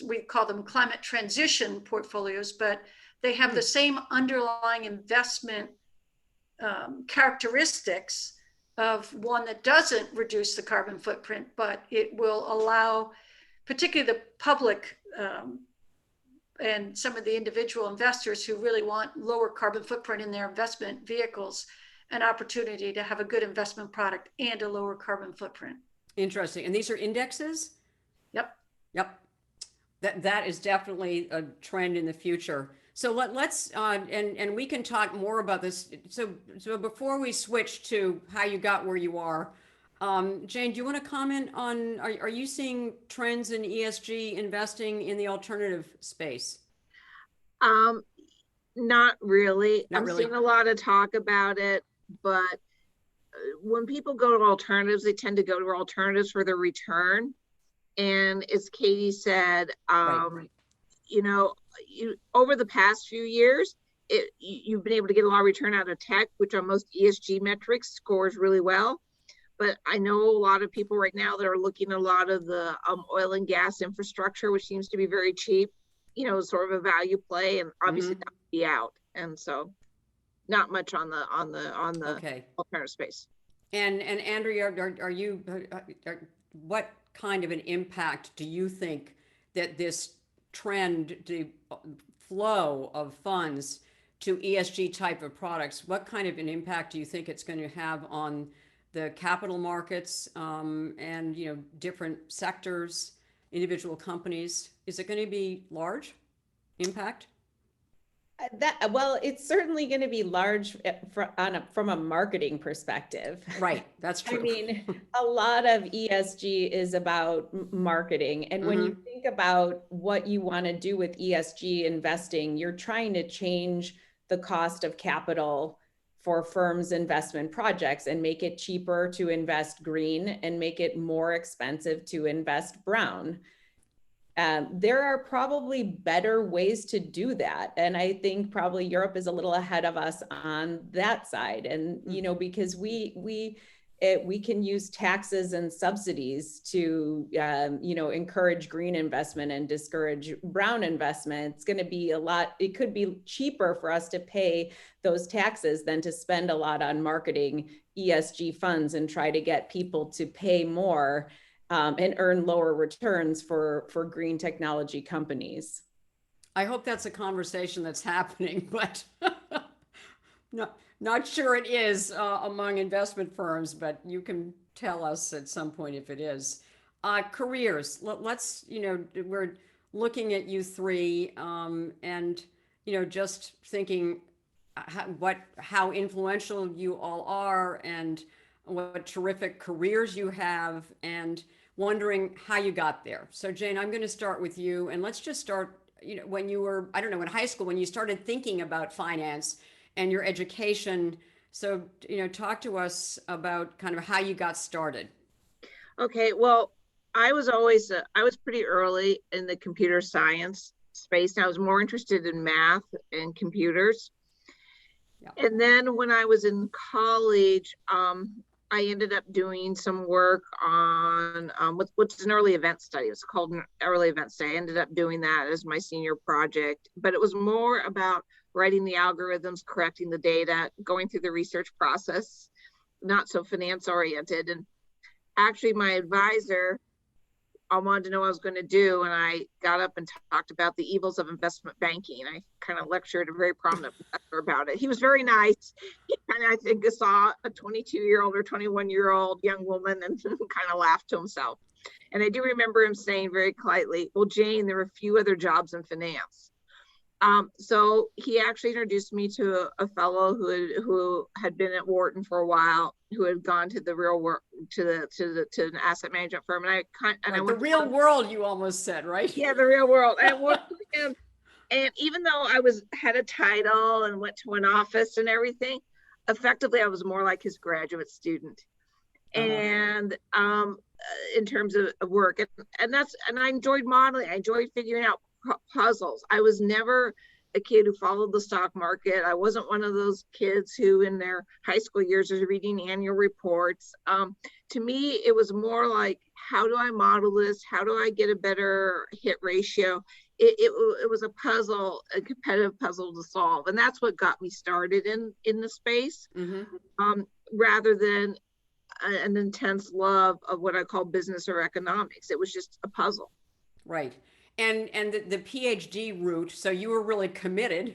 we call them climate transition portfolios, but they have the same underlying investment characteristics of one that doesn't reduce the carbon footprint, but it will allow particularly the public and some of the individual investors who really want lower carbon footprint in their investment vehicles, an opportunity to have a good investment product and a lower carbon footprint. Interesting. And these are indexes? Yep. Yep. That is definitely a trend in the future. So let's and we can talk more about this. So before we switch to how you got where you are, Jane, do you want to comment on, are you seeing trends in ESG investing in the alternative space? Not really. Not I'm really. seeing a lot of talk about it, but when people go to alternatives, they tend to go to alternatives for their return. And as Katie said, you know, over the past few years, you've been able to get a lot of return out of tech, which on most ESG metrics scores really well. But I know a lot of people right now that are looking at a lot of the oil and gas infrastructure, which seems to be very cheap, you know, sort of a value play, and obviously that would be out. And so not much on the alternative space. And Andrea, what kind of an impact do you think that this trend, the flow of funds to ESG type of products, what kind of an impact do you think it's going to have on the capital markets and, you know, different sectors, individual companies? Is it going to be large impact? Well, it's certainly going to be large from a marketing perspective. Right, that's true. I mean, a lot of ESG is about marketing. And when you think about what you want to do with ESG investing, you're trying to change the cost of capital for firms' investment projects and make it cheaper to invest green and make it more expensive to invest brown. There are probably better ways to do that. And I think probably Europe is a little ahead of us on that side. And, you know, because we can use taxes and subsidies to, you know, encourage green investment and discourage brown investment. It's going to be it could be cheaper for us to pay those taxes than to spend a lot on marketing ESG funds and try to get people to pay more and earn lower returns for green technology companies. I hope that's a conversation that's happening, but not sure it is among investment firms, but you can tell us at some point if it is. Careers, let's, you know, we're looking at you three and, you know, just thinking how influential you all are and what terrific careers you have, and wondering how you got there. So Jane, I'm going to start with you, and let's just start, you know, when you were, I don't know, in high school, when you started thinking about finance and your education. So, you know, talk to us about kind of how you got started. Okay, well, I was pretty early in the computer science space. I was more interested in math and computers. Yeah. And then when I was in college, I ended up doing some work on what's an early event study. It's called an early event study. I ended up doing that as my senior project, but it was more about writing the algorithms, correcting the data, going through the research process, not so finance oriented. And actually my advisor, I wanted to know what I was going to do, and I got up and talked about the evils of investment banking. I kind of lectured a very prominent professor about it. He was very nice. He kind of, I think, saw a 22-year-old or 21-year-old young woman and kind of laughed to himself. And I do remember him saying very politely, "Well, Jane, there are a few other jobs in finance." So he actually introduced me to a fellow who had been at Wharton for a while, who had gone to the real world, to an asset management firm. And I went the real world, you almost said, right? Yeah, the real world. And I worked with him. And even though I had a title and went to an office and everything, effectively I was more like his graduate student. And in terms of work, and I enjoyed modeling. I enjoyed figuring out puzzles. I was never a kid who followed the stock market. I wasn't one of those kids who in their high school years was reading annual reports. To me, it was more like, how do I model this? How do I get a better hit ratio? It was a puzzle, a competitive puzzle to solve. And that's what got me started in the space, rather than an intense love of what I call business or economics. It was just a puzzle. Right. And the PhD route, so you were really committed,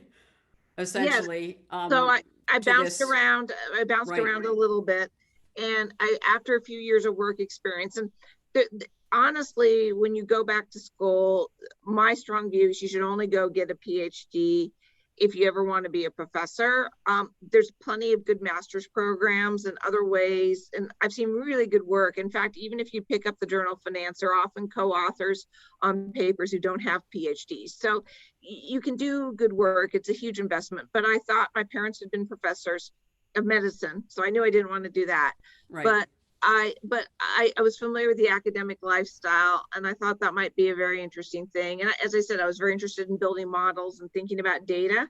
essentially, So I to bounced this. around. I bounced Right. around a little bit, and after a few years of work experience, and honestly, when you go back to school, my strong view is you should only go get a PhD if you ever want to be a professor. There's plenty of good master's programs and other ways, and I've seen really good work. In fact, even if you pick up the Journal of Finance, they're often co-authors on papers who don't have PhDs. So you can do good work. It's a huge investment. But I thought my parents had been professors of medicine, so I knew I didn't want to do that. Right. But I was familiar with the academic lifestyle, and I thought that might be a very interesting thing. And as I said, I was very interested in building models and thinking about data.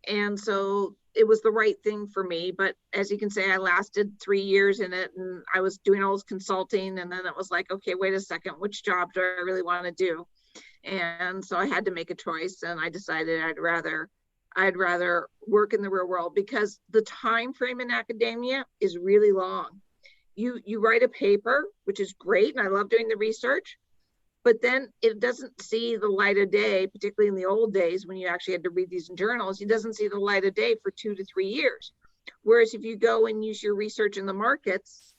And so it was the right thing for me. But as you can say, I lasted 3 years in it, and I was doing all this consulting. And then it was like, okay, wait a second, which job do I really want to do? And so I had to make a choice, and I decided I'd rather work in the real world, because the time frame in academia is really long. You write a paper, which is great, and I love doing the research, but then it doesn't see the light of day, particularly in the old days when you actually had to read these in journals. It doesn't see the light of day for 2 to 3 years. Whereas if you go and use your research in the markets,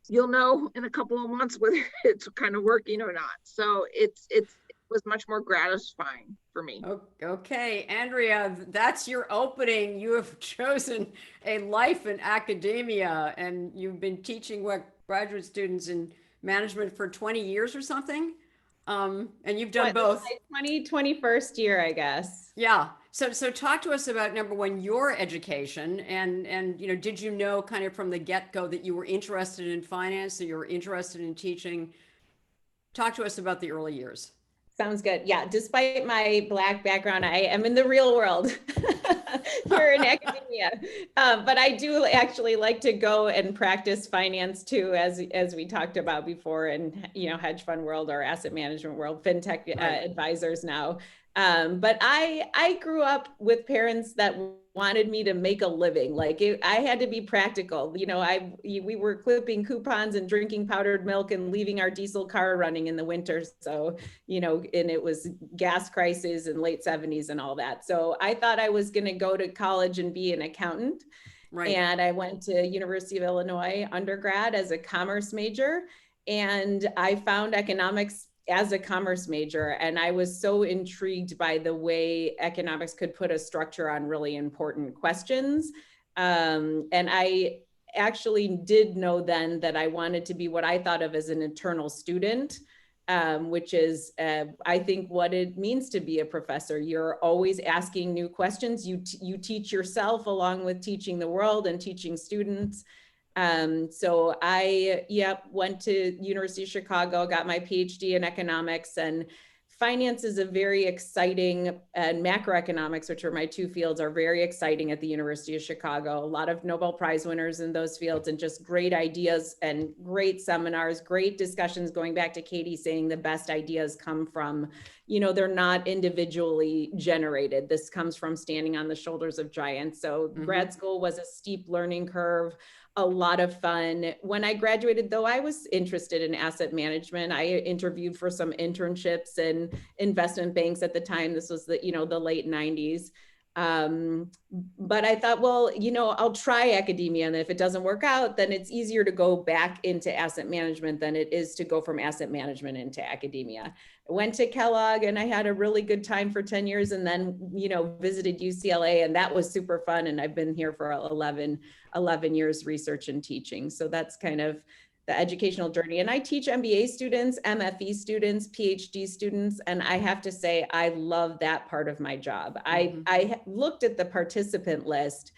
you'll know in a couple of months whether it's kind of working or not. So it was much more gratifying for me. Okay, Andrea, that's your opening. You have chosen a life in academia, and you've been teaching graduate students in management for 20 years or something. And you've done both. 21st year, I guess. Yeah. So talk to us about, number one, your education, and did you know kind of from the get-go that you were interested in finance, that you were interested in teaching? Talk to us about the early years. Sounds good. Yeah, despite my Black background, I am in the real world here in academia. But I do actually like to go and practice finance too, as we talked about before, in hedge fund world or asset management world, fintech advisors now. But I grew up with parents that wanted me to make a living. Like I had to be practical. We were clipping coupons and drinking powdered milk and leaving our diesel car running in the winter. So, and it was gas crisis in late 70s and all that. So I thought I was going to go to college and be an accountant. Right. And I went to University of Illinois undergrad as a commerce major, and I found economics as a commerce major. And I was so intrigued by the way economics could put a structure on really important questions. And I actually did know then that I wanted to be what I thought of as an eternal student, which is, I think, what it means to be a professor. You're always asking new questions. You teach yourself along with teaching the world and teaching students. So I went to University of Chicago, got my PhD in economics, and finance is a very exciting, and macroeconomics, which are my two fields, are very exciting at the University of Chicago. A lot of Nobel Prize winners in those fields, and just great ideas and great seminars, great discussions, going back to Katie saying the best ideas come from, they're not individually generated. This comes from standing on the shoulders of giants. So grad school was a steep learning curve. A lot of fun. When I graduated, though, I was interested in asset management. I interviewed for some internships in investment banks at the time. This was the late 90s. But I thought, well, I'll try academia. And if it doesn't work out, then it's easier to go back into asset management than it is to go from asset management into academia. I went to Kellogg and I had a really good time for 10 years, and then, visited UCLA, and that was super fun. And I've been here for 11 years research and teaching. So that's kind of the educational journey. And I teach MBA students, MFE students, PhD students. And I have to say, I love that part of my job. I looked at the participant list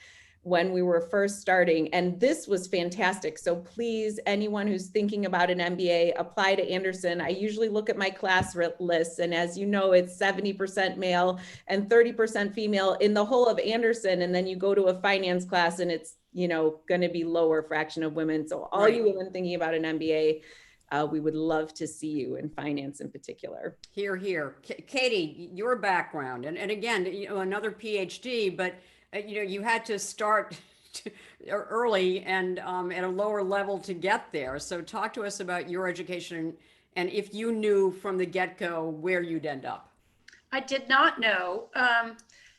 when we were first starting, and this was fantastic. So please, anyone who's thinking about an MBA, apply to Anderson. I usually look at my class lists, and as you know, it's 70% male and 30% female in the whole of Anderson. And then you go to a finance class and it's, going to be lower fraction of women. So all you women thinking about an MBA, we would love to see you in finance in particular. Hear, hear. Katie, your background, and again, another PhD, but you had to start early and at a lower level to get there. So talk to us about your education and if you knew from the get-go where you'd end up. I did not know.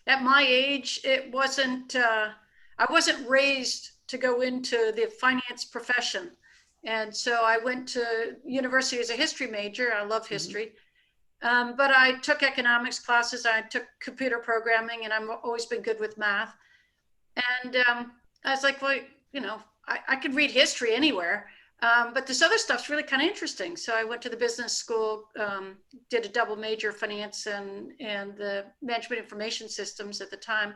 At my age, it wasn't, I wasn't raised to go into the finance profession. And so I went to university as a history major. I love history. But I took economics classes. I took computer programming, and I've always been good with math. And I was like, well, you know, I could read history anywhere. But this other stuff's really kind of interesting. So I went to the business school, did a double major, finance and the management information systems at the time.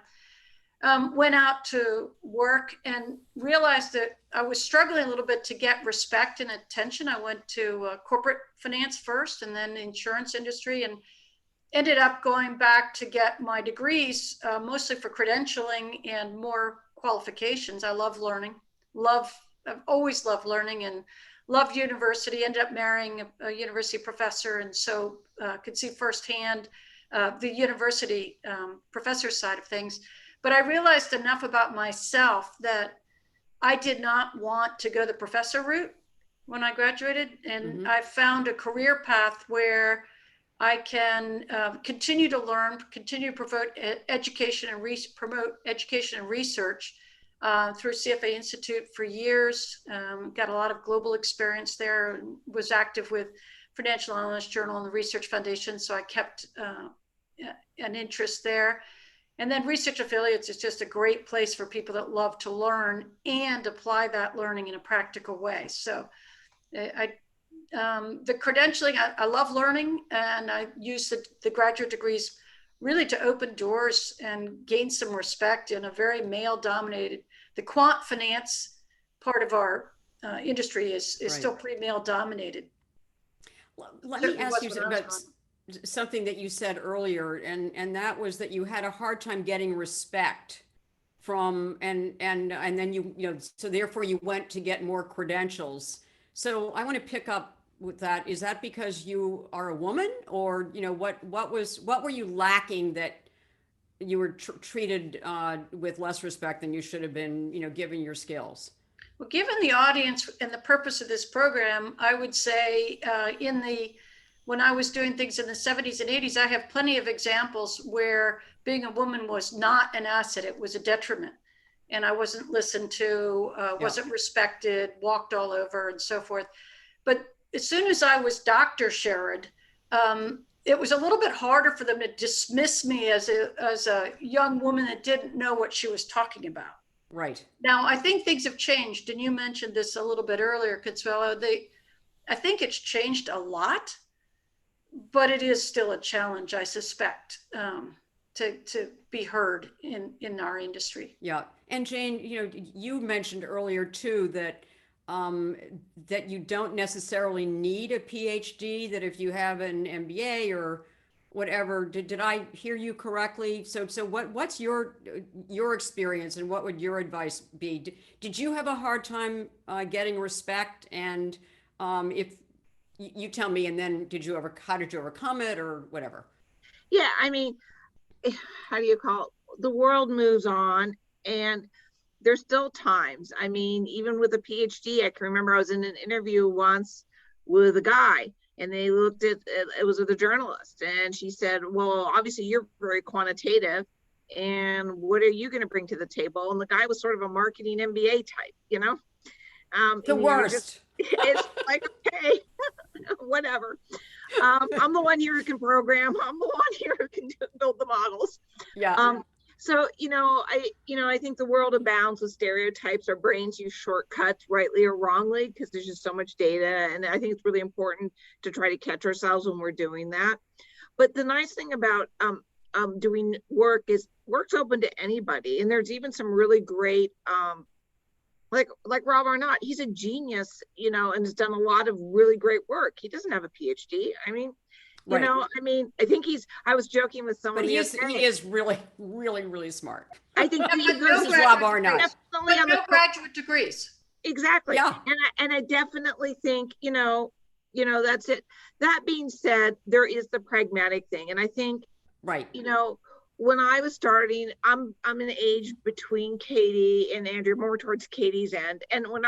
Went out to work and realized that I was struggling a little bit to get respect and attention. I went to corporate finance first and then insurance industry, and ended up going back to get my degrees, mostly for credentialing and more qualifications. I love learning, I've always loved learning and loved university, ended up marrying a university professor. And so could see firsthand the university professor side of things. But I realized enough about myself that I did not want to go the professor route when I graduated. And I found a career path where I can continue to learn, continue to promote education and promote education and research through CFA Institute for years. Got a lot of global experience there, was active with Financial Analyst Journal and the Research Foundation. So I kept an interest there. And then Research Affiliates is just a great place for people that love to learn and apply that learning in a practical way. So the credentialing, I love learning, and I use the graduate degrees really to open doors and gain some respect in a very male-dominated. The quant finance part of our industry is still pretty male-dominated. Let me ask you about something that you said earlier, and that was that you had a hard time getting respect from, and then you know, so therefore you went to get more credentials. So I want to pick up with that. Is that because you are a woman, or you know, what were you lacking that you were treated with less respect than you should have been, you know, given your skills? Well, given the audience and the purpose of this program, I would say when I was doing things in the 70s and 80s, I have plenty of examples where being a woman was not an asset, it was a detriment. And I wasn't listened to, wasn't respected, walked all over and so forth. But as soon as I was Dr. Sherrod, it was a little bit harder for them to dismiss me as a young woman that didn't know what she was talking about. Right. Now, I think things have changed, and you mentioned this a little bit earlier, Consuelo. I think it's changed a lot, but it is still a challenge, I suspect, to be heard in our industry. Yeah. And Jane, you know, you mentioned earlier too that that you don't necessarily need a PhD, that if you have an MBA or whatever, did I hear you correctly? So what's your experience, and what would your advice be? Did you have a hard time getting respect? And if you tell me, and then how did you overcome it, or whatever? Yeah, I mean, how do you call it? The world moves on, and there's still times. I mean, even with a PhD, I can remember I was in an interview once with a guy, and they looked at it was with a journalist, and she said, well, obviously you're very quantitative, and what are you going to bring to the table? And the guy was sort of a marketing MBA type, you know. The worst. It's like, okay, whatever. I'm the one here who can program. I'm the one here who can build the models. Yeah. So, I think the world abounds with stereotypes. Our brains use shortcuts, rightly or wrongly, because there's just so much data. And I think it's really important to try to catch ourselves when we're doing that. But the nice thing about doing work is work's open to anybody. And there's even some really great, like Rob Arnott, he's a genius, and has done a lot of really great work. He doesn't have a PhD. I mean, right. I think I was joking with someone. But he is really, really, really smart. I think this is Rob Arnott. Definitely on the graduate degrees. Exactly. Yeah. And I definitely think, that's it. That being said, there is the pragmatic thing. And I think, right. when I was starting, I'm an age between Katie and Andrea, more towards Katie's end. And when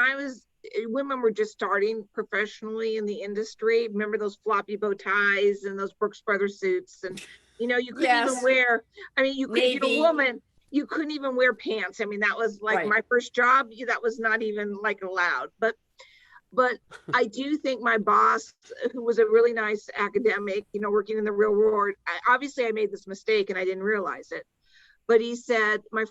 women were just starting professionally in the industry, remember those floppy bow ties and those Brooks Brothers suits, and you couldn't even Yes. wear. I mean, if you're a Navy. woman, you couldn't even wear pants. I mean, that was like Right. my first job. That was not even like allowed. But I do think my boss, who was a really nice academic, working in the real world, obviously I made this mistake and I didn't realize it. But he said, my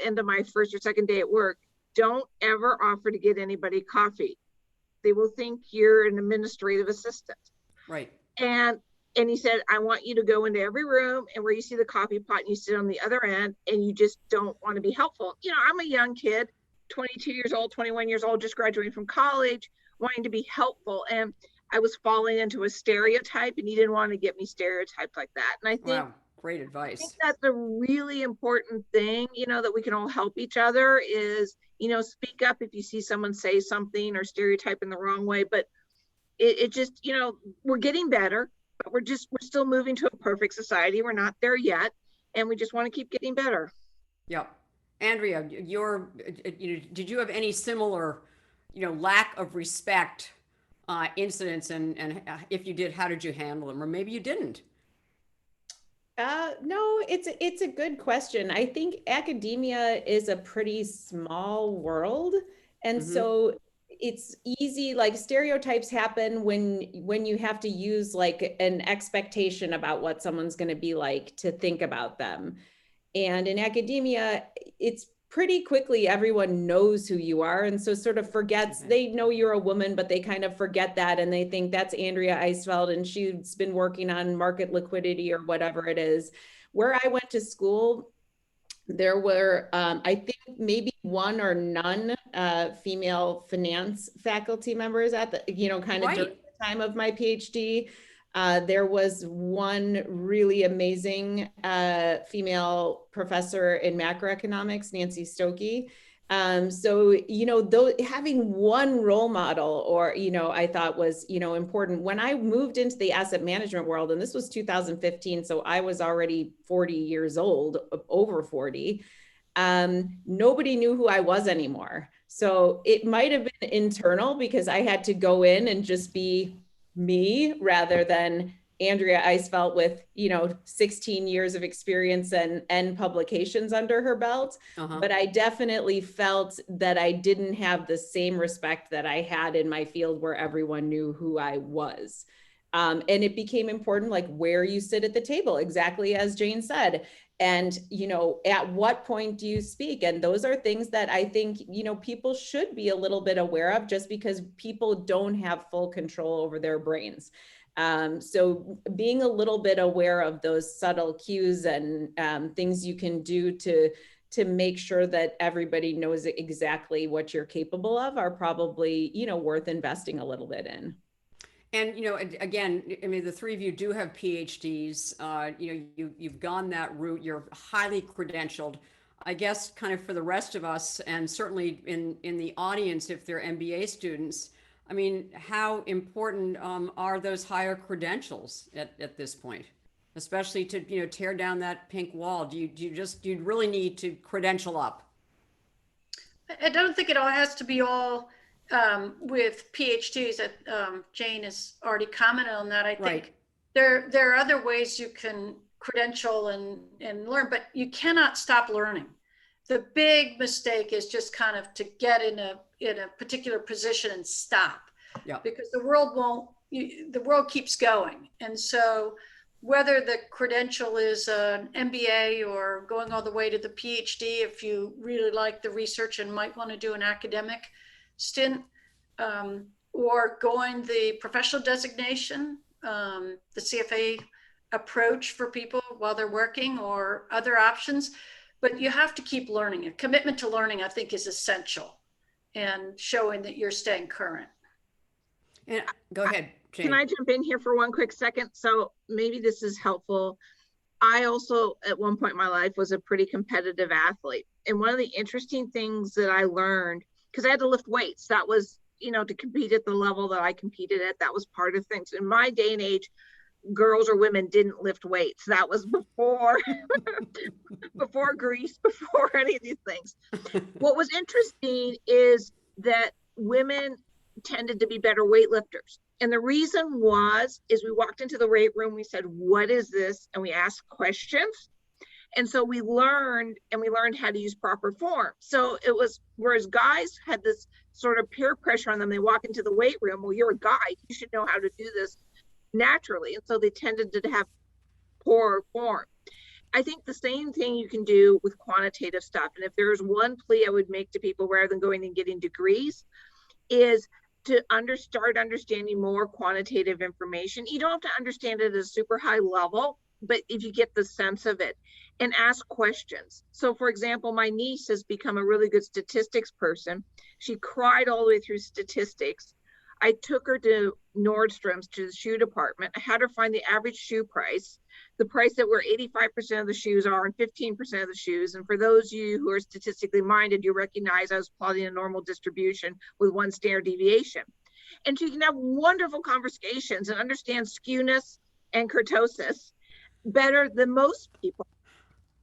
end of my first or second day at work, don't ever offer to get anybody coffee. They will think you're an administrative assistant. Right. And he said, I want you to go into every room, and where you see the coffee pot and you sit on the other end, and you just don't want to be helpful. I'm a young kid, 22 years old, 21 years old, just graduating from college, wanting to be helpful. And I was falling into a stereotype, and he didn't want to get me stereotyped like that. And I think, Wow, great advice. I think that's a really important thing, that we can all help each other is, speak up if you see someone say something or stereotype in the wrong way. But it just, we're getting better, but we're still moving to a perfect society. We're not there yet. And we just want to keep getting better. Yeah. Andrea, did you have any similar, lack of respect incidents, and if you did, how did you handle them? Or maybe you didn't. No, it's a good question. I think academia is a pretty small world. And so it's easy, like stereotypes happen when you have to use like an expectation about what someone's going to be like to think about them. And in academia, it's pretty quickly everyone knows who you are, and so sort of forgets, they know you're a woman, but they kind of forget that, and they think that's Andrea Eisfeld and she's been working on market liquidity or whatever it is. Where I went to school, there were I think maybe one or none female finance faculty members at the kind of Right. during the time of my PhD. There was one really amazing female professor in macroeconomics, Nancy Stokey. So, having one role model or, I thought was, important. When I moved into the asset management world, and this was 2015, so I was already 40 years old, over 40, nobody knew who I was anymore. So it might have been internal because I had to go in and just be me rather than Andrea Eisfeld with 16 years of experience and publications under her belt. But I definitely felt that I didn't have the same respect that I had in my field where everyone knew who I was. And it became important, like where you sit at the table, exactly as Jane said. And, at what point do you speak? And those are things that I think, people should be a little bit aware of, just because people don't have full control over their brains. So being a little bit aware of those subtle cues and things you can do to make sure that everybody knows exactly what you're capable of are probably, worth investing a little bit in. And, again, I mean, the three of you do have PhDs. You've gone that route. You're highly credentialed. I guess kind of for the rest of us, and certainly in the audience, if they're MBA students, I mean, how important are those higher credentials at this point, especially to, tear down that pink wall? Do you really need to credential up? I don't think it all has to be all with PhDs. That Jane has already commented on that. I think there are other ways you can credential and learn, but you cannot stop learning. The big mistake is just kind of to get in a particular position and stop, because the world keeps going. And so whether the credential is an MBA or going all the way to the PhD, if you really like the research and might want to do an academic stint, or going the professional designation, the CFA approach for people while they're working, or other options. But you have to keep learning. A commitment to learning, I think, is essential, and showing that you're staying current. And go ahead, Jane. Can I jump in here for one quick second? So maybe this is helpful. I also, at one point in my life, was a pretty competitive athlete. And one of the interesting things that I learned, because I had to lift weights, that was, to compete at the level that I competed at, that was part of things. In my day and age, girls or women didn't lift weights. That was before before Greece, before any of these things. What was interesting is that women tended to be better weightlifters. And the reason is we walked into the weight room, we said, what is this? And we asked questions. And so we learned how to use proper form. So it was, whereas guys had this sort of peer pressure on them, they walk into the weight room, well, you're a guy, you should know how to do this naturally. And so they tended to have poor form. I think the same thing you can do with quantitative stuff. And if there's one plea I would make to people rather than going and getting degrees, is to start understanding more quantitative information. You don't have to understand it at a super high level, but if you get the sense of it and ask questions. So for example, my niece has become a really good statistics person. She cried all the way through statistics. I took her to Nordstrom's, to the shoe department. I had her find the average shoe price, the price that where 85% of the shoes are and 15% of the shoes. And for those of you who are statistically minded, you recognize I was plotting a normal distribution with one standard deviation. And she can have wonderful conversations and understand skewness and kurtosis better than most people,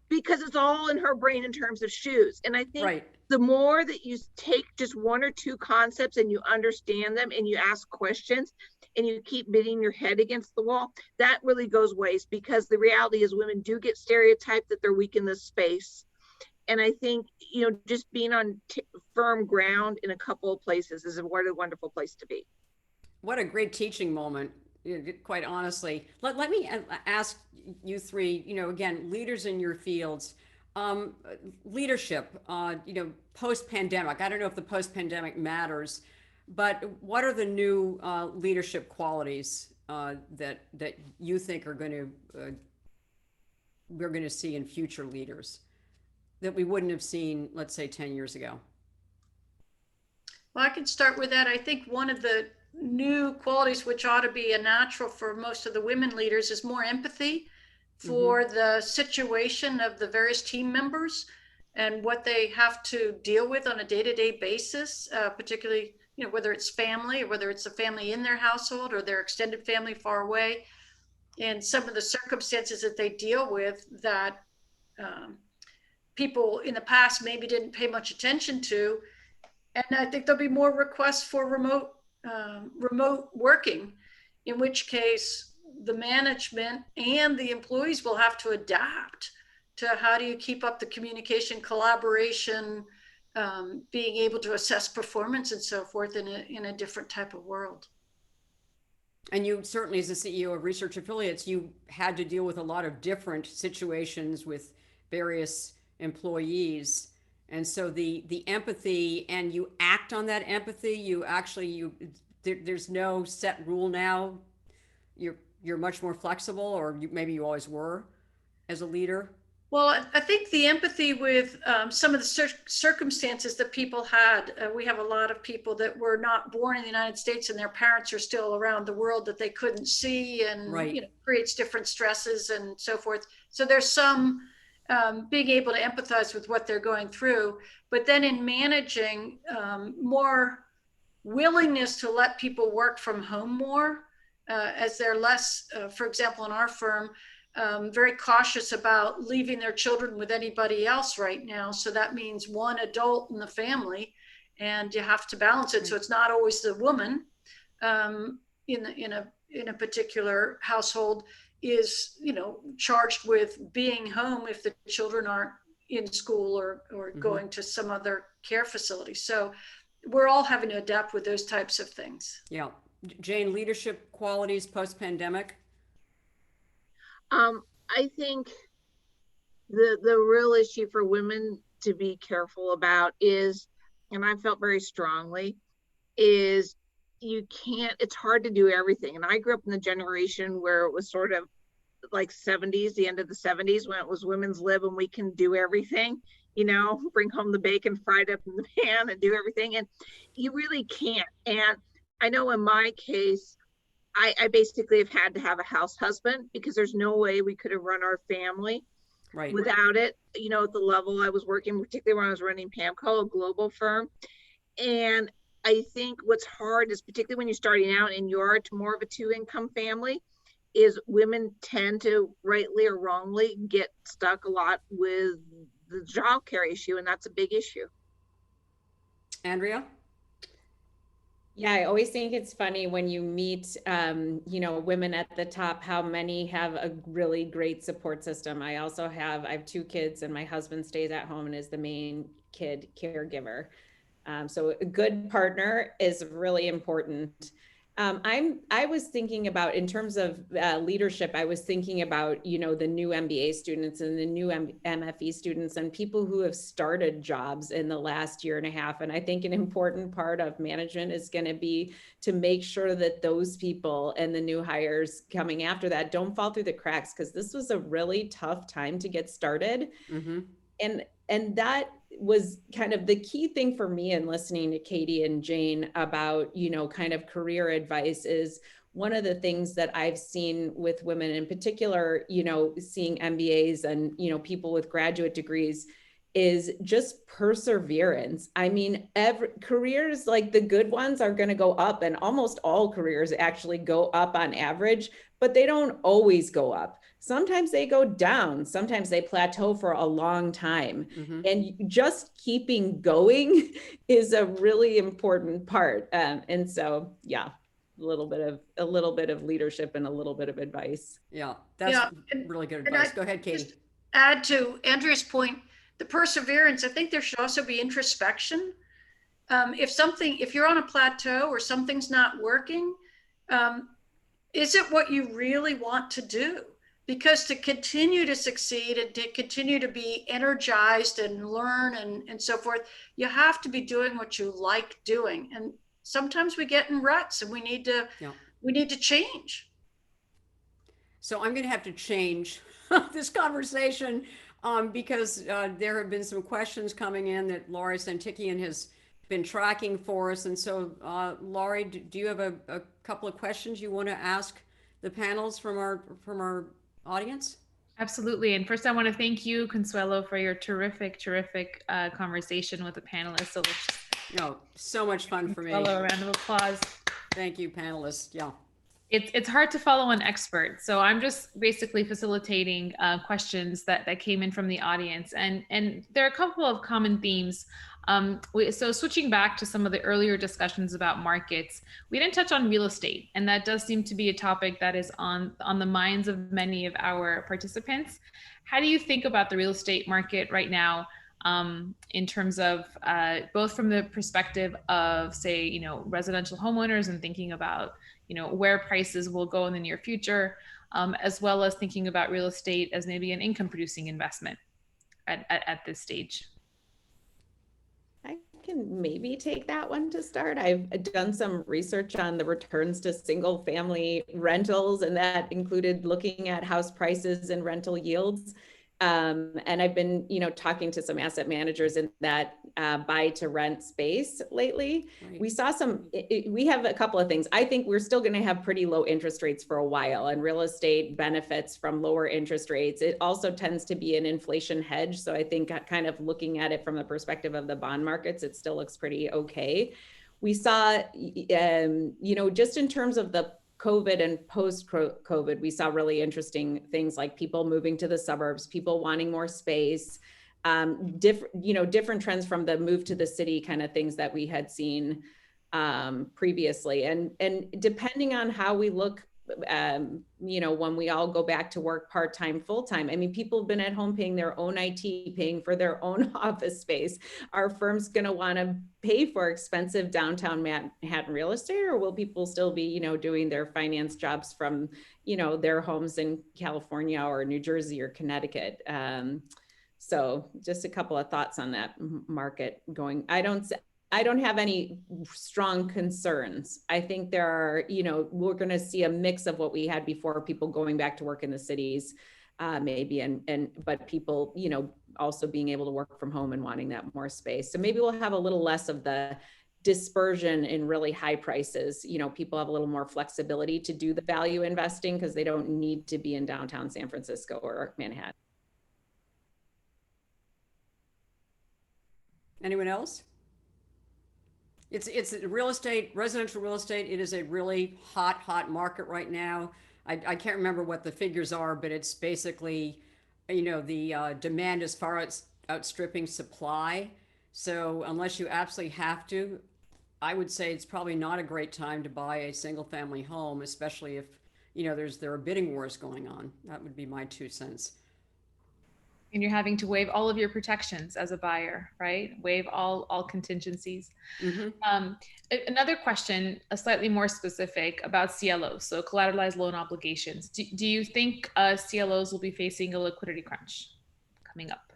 because it's all in her brain in terms of shoes. And I think the more that you take just one or two concepts and you understand them and you ask questions and you keep beating your head against the wall, that really goes waste, because the reality is women do get stereotyped that they're weak in this space. And I think, you know, just being on firm ground in a couple of places is a wonderful place to be. What a great teaching moment, quite honestly. Let me ask you three, you know, again, leaders in your fields, leadership, you know, post-pandemic. I don't know if the post-pandemic matters, but what are the new leadership qualities that you think are going to we're going to see in future leaders that we wouldn't have seen, let's say, 10 years ago? Well, I can start with that. I think one of the new qualities, which ought to be a natural for most of the women leaders, is more empathy for the situation of the various team members and what they have to deal with on a day-to-day basis, particularly, you know, whether it's family or whether it's a family in their household or their extended family far away, and some of the circumstances that they deal with that people in the past maybe didn't pay much attention to. And I think there'll be more requests for remote working, in which case the management and the employees will have to adapt to how do you keep up the communication, collaboration, being able to assess performance and so forth in a different type of world. And you certainly, as the CEO of Research Affiliates, you had to deal with a lot of different situations with various employees. And so the empathy, and you act on that empathy, there's no set rule now. You're much more flexible, or maybe you always were as a leader. Well, I think the empathy with some of the circumstances that people had, we have a lot of people that were not born in the United States and their parents are still around the world that they couldn't see, and you know, creates different stresses and so forth. So there's some being able to empathize with what they're going through, but then in managing, more willingness to let people work from home more, as they're less, for example, in our firm, very cautious about leaving their children with anybody else right now. So that means one adult in the family, and you have to balance it. So it's not always the woman in a particular household is, you know, charged with being home if the children aren't in school or going to some other care facility. So we're all having to adapt with those types of things. Yeah. Jane, leadership qualities post-pandemic? I think the real issue for women to be careful about is, and I felt very strongly, is it's hard to do everything. And I grew up in the generation where it was sort of like 70s, the end of the 70s, when it was women's lib and we can do everything, you know, bring home the bacon fried up in the pan and do everything. And you really can't. And I know in my case, I basically have had to have a house husband, because there's no way we could have run our family without it, you know, at the level I was working, particularly when I was running PAMCO, a global firm. And I think what's hard is, particularly when you're starting out and you are more of a two-income family, is women tend to, rightly or wrongly, get stuck a lot with the child care issue, and that's a big issue. Andrea? Yeah, I always think it's funny when you meet, women at the top, how many have a really great support system. I have 2 kids, and my husband stays at home and is the main kid caregiver. So a good partner is really important. I was thinking about, in terms of leadership, I was thinking about, the new MBA students and the new MFE students and people who have started jobs in the last year and a half. And I think an important part of management is going to be to make sure that those people and the new hires coming after that don't fall through the cracks, because this was a really tough time to get started. Mm-hmm. And that was kind of the key thing for me in listening to Katie and Jane about, kind of career advice. Is one of the things that I've seen with women in particular, seeing MBAs and, people with graduate degrees, is just perseverance. I mean, careers, like the good ones, are going to go up, and almost all careers actually go up on average, but they don't always go up. Sometimes they go down. Sometimes they plateau for a long time. Mm-hmm. And just keeping going is a really important part. And so, yeah, a little bit of leadership and a little bit of advice. Yeah, that's really good advice. Go ahead, Katie. Just add to Andrea's point, the perseverance. I think there should also be introspection. If you're on a plateau or something's not working, is it what you really want to do? Because to continue to succeed and to continue to be energized and learn and so forth, you have to be doing what you like doing. And sometimes we get in ruts and we need to change. So I'm going to have to change this conversation because there have been some questions coming in that Laurie Santikian has been tracking for us. And so, Laurie, do you have a couple of questions you want to ask the panels from our audience? Absolutely. And first, I want to thank you, Consuelo, for your terrific conversation with the panelists. So let's just so much fun for me. Consuelo, a round of applause. Thank you, panelists. Yeah. It's hard to follow an expert. So I'm just basically facilitating questions that came in from the audience. And there are a couple of common themes. So switching back to some of the earlier discussions about markets, we didn't touch on real estate. And that does seem to be a topic that is on the minds of many of our participants. How do you think about the real estate market right now, in terms of both from the perspective of, say, residential homeowners and thinking about, where prices will go in the near future, as well as thinking about real estate as maybe an income producing investment at this stage? I can maybe take that one to start. I've done some research on the returns to single family rentals, and that included looking at house prices and rental yields. And I've been, talking to some asset managers in that buy to rent space lately. Right. We have a couple of things. I think we're still going to have pretty low interest rates for a while, and real estate benefits from lower interest rates. It also tends to be an inflation hedge. So I think kind of looking at it from the perspective of the bond markets, it still looks pretty okay. We saw, just in terms of the COVID and post-COVID, we saw really interesting things like people moving to the suburbs, people wanting more space, different trends from the move to the city kind of things that we had seen previously. And depending on how we look, when we all go back to work part-time, full-time, I mean, people have been at home paying their own IT, paying for their own office space. Are firms going to want to pay for expensive downtown Manhattan real estate, or will people still be, doing their finance jobs from, their homes in California or New Jersey or Connecticut? So just a couple of thoughts on that market going. I don't have any strong concerns. I think there are, we're going to see a mix of what we had before, people going back to work in the cities, maybe, but people, also being able to work from home and wanting that more space. So maybe we'll have a little less of the dispersion in really high prices. People have a little more flexibility to do the value investing because they don't need to be in downtown San Francisco or Manhattan. Anyone else? It's real estate, residential real estate. It is a really hot market right now. I can't remember what the figures are, but it's basically, the demand is far outstripping supply. So unless you absolutely have to, I would say it's probably not a great time to buy a single family home, especially if, there are bidding wars going on. That would be my 2 cents. And you're having to waive all of your protections as a buyer, right? Waive all contingencies. Mm-hmm. Another question, a slightly more specific about CLOs, so collateralized loan obligations. Do you think CLOs will be facing a liquidity crunch coming up?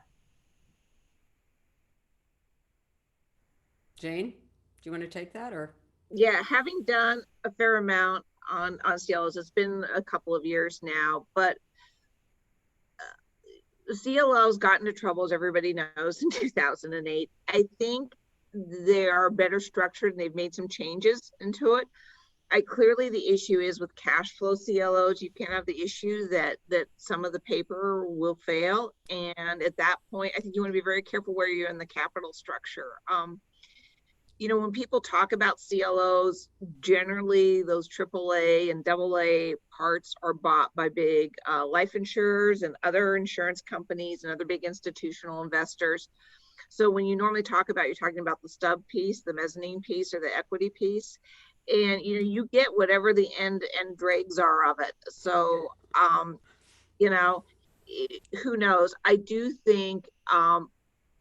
Jane, do you want to take that or? Yeah, having done a fair amount on CLOs, it's been a couple of years now, but CLOs got into trouble, as everybody knows, in 2008. I think they are better structured and they've made some changes into it. Clearly the issue is with cash flow CLOs, you can't have the issue that some of the paper will fail. And at that point, I think you want to be very careful where you're in the capital structure. When people talk about CLOs, generally those AAA and AA parts are bought by big life insurers and other insurance companies and other big institutional investors. So when you normally talk about, you're talking about the stub piece, the mezzanine piece, or the equity piece, and you get whatever the end dregs are of it. So who knows? I do think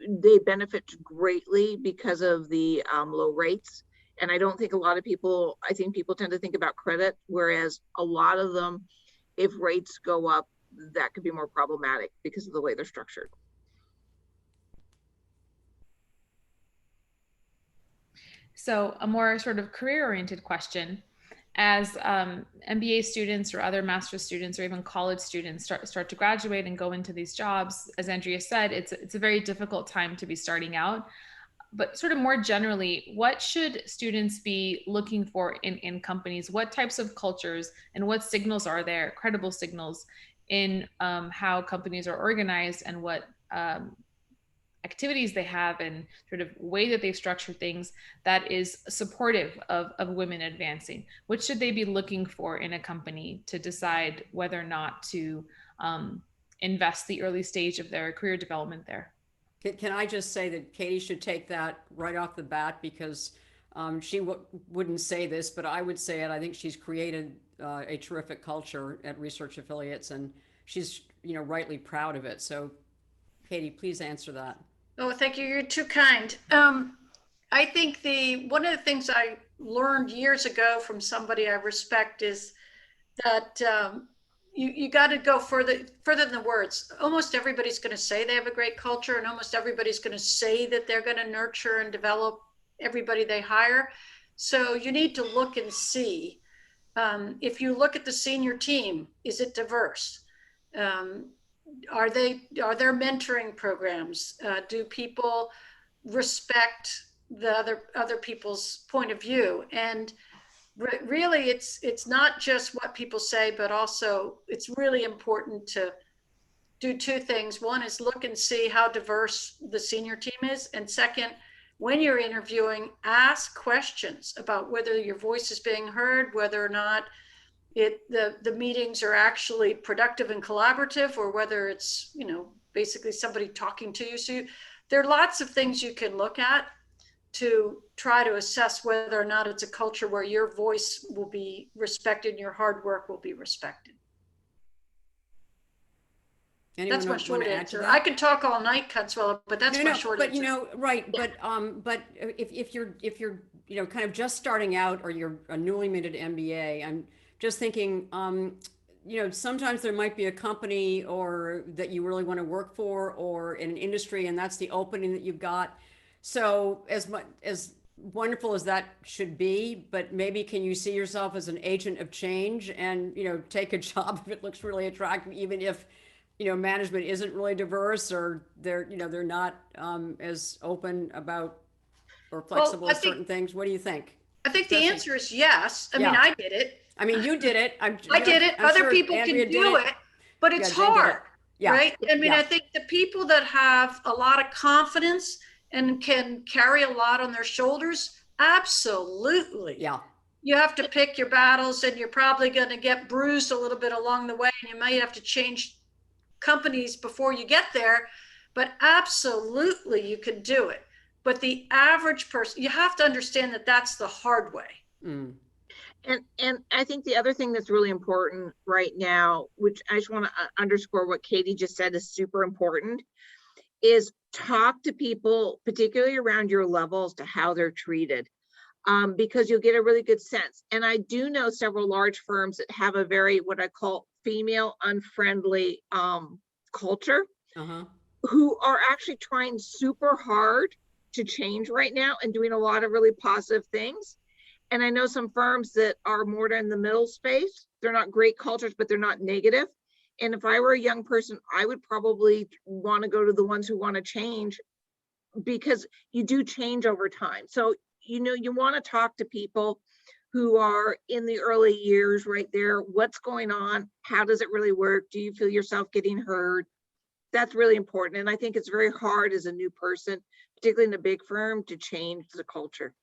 they benefit greatly because of the low rates. And I don't think I think people tend to think about credit, whereas a lot of them, if rates go up, that could be more problematic because of the way they're structured. So a more sort of career-oriented question. As MBA students or other master's students or even college students start to graduate and go into these jobs, as Andrea said, it's a very difficult time to be starting out. But sort of more generally, what should students be looking for in companies? What types of cultures and what signals are there, credible signals in how companies are organized and what activities they have and sort of way that they've structured things that is supportive of women advancing? What should they be looking for in a company to decide whether or not to invest the early stage of their career development there? Can I just say that Katie should take that right off the bat, because she wouldn't say this, but I would say it. I think she's created a terrific culture at Research Affiliates, and she's rightly proud of it. So Katie, please answer that. Oh, thank you. You're too kind. I think one of the things I learned years ago from somebody I respect is that you got to go further than the words. Almost everybody's going to say they have a great culture, and almost everybody's going to say that they're going to nurture and develop everybody they hire. So you need to look and see. If you look at the senior team, is it diverse? Are there mentoring programs? Do people respect the other people's point of view? And really, it's not just what people say, but also it's really important to do two things. One is look and see how diverse the senior team is, and second, when you're interviewing, ask questions about whether your voice is being heard, whether or not the meetings are actually productive and collaborative, or whether it's basically somebody talking to you. So there are lots of things you can look at to try to assess whether or not it's a culture where your voice will be respected and your hard work will be respected. Anyone that's my short answer. I could talk all night, Consuelo, but that's my short answer. Right. Yeah. But if you're kind of just starting out, or you're a newly minted MBA, I'm just thinking, sometimes there might be a company or that you really want to work for, or in an industry, and that's the opening that you've got. So as wonderful as that should be, but maybe can you see yourself as an agent of change and, take a job if it looks really attractive, even if, management isn't really diverse, or they're not as open about or flexible with certain things? What do you think? I think the answer is yes. I mean, I did it. I mean, you did it. I did it. Other people can do it, but it's hard, right? I mean, I think the people that have a lot of confidence and can carry a lot on their shoulders, absolutely. Yeah. you have to pick your battles, and you're probably going to get bruised a little bit along the way, and you might have to change companies before you get there, but absolutely you can do it. But the average person, you have to understand that that's the hard way. Mm. And I think the other thing that's really important right now, which I just want to underscore what Katie just said is super important, is talk to people, particularly around your levels, to how they're treated, because you'll get a really good sense. And I do know several large firms that have a very, what I call female unfriendly culture, who are actually trying super hard to change right now and doing a lot of really positive things. And I know some firms that are more in the middle space. They're not great cultures, but they're not negative. And if I were a young person, I would probably want to go to the ones who want to change, because you do change over time. So, you know, you want to talk to people who are in the early years right there. What's going on? How does it really work? Do you feel yourself getting heard? That's really important. And I think it's very hard as a new person, particularly in a big firm, to change the culture.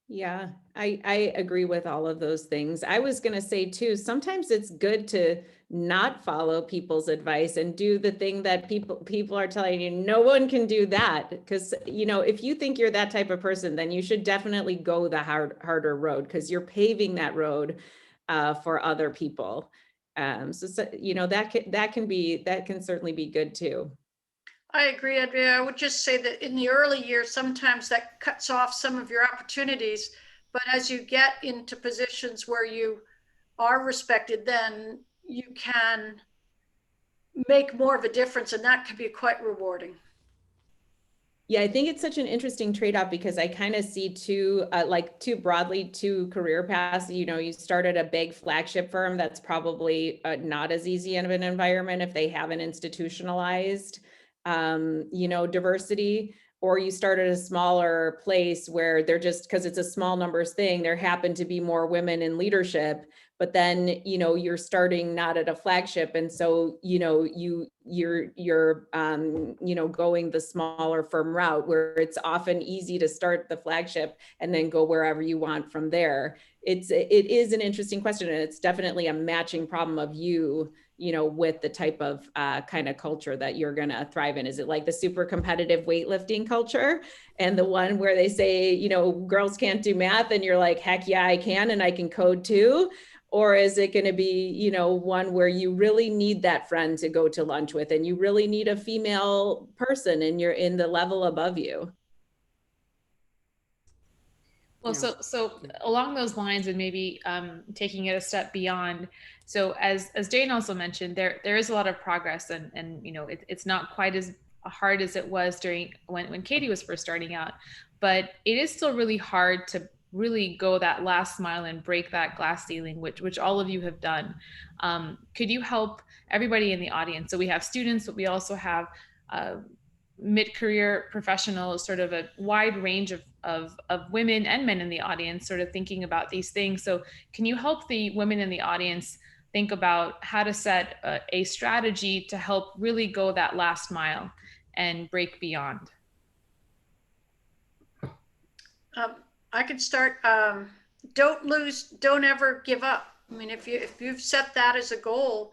Yeah, I agree with all of those things. I was going to say too, sometimes it's good to not follow people's advice and do the thing that people are telling you, no one can do that. Because, you know, if you think you're that type of person, then you should definitely go the harder road, because you're paving that road for other people. So, you know, that can certainly be good too. I agree, Andrea. I would just say that in the early years, sometimes that cuts off some of your opportunities. But as you get into positions where you are respected, then you can make more of a difference, and that can be quite rewarding. Yeah, I think it's such an interesting trade-off, because I kind of see two broadly two career paths. You know, you start at a big flagship firm that's probably not as easy of an environment if they haven't institutionalized you know, diversity, or you start at a smaller place where they're just, because it's a small numbers thing, there happen to be more women in leadership, but then, you know, you're starting not at a flagship. And so, you know, you're you know, going the smaller firm route, where it's often easy to start the flagship and then go wherever you want from there. It is an interesting question, and it's definitely a matching problem of you know, with the type of kind of culture that you're going to thrive in. Is it like the super competitive weightlifting culture, and the one where they say, you know, girls can't do math, and you're like, heck yeah, I can, and I can code too? Or is it going to be, you know, one where you really need that friend to go to lunch with, and you really need a female person, and you're in the level above you? Well, so along those lines, and maybe taking it a step beyond. So as Jane also mentioned, there is a lot of progress, and you know, it's not quite as hard as it was during when Katie was first starting out, but it is still really hard to really go that last mile and break that glass ceiling, which all of you have done. Could you help everybody in the audience? So we have students, but we also have mid-career professionals, sort of a wide range of women and men in the audience, sort of thinking about these things. So can you help the women in the audience think about how to set a strategy to help really go that last mile and break beyond? I could start. Don't ever give up. I mean, if you've set that as a goal,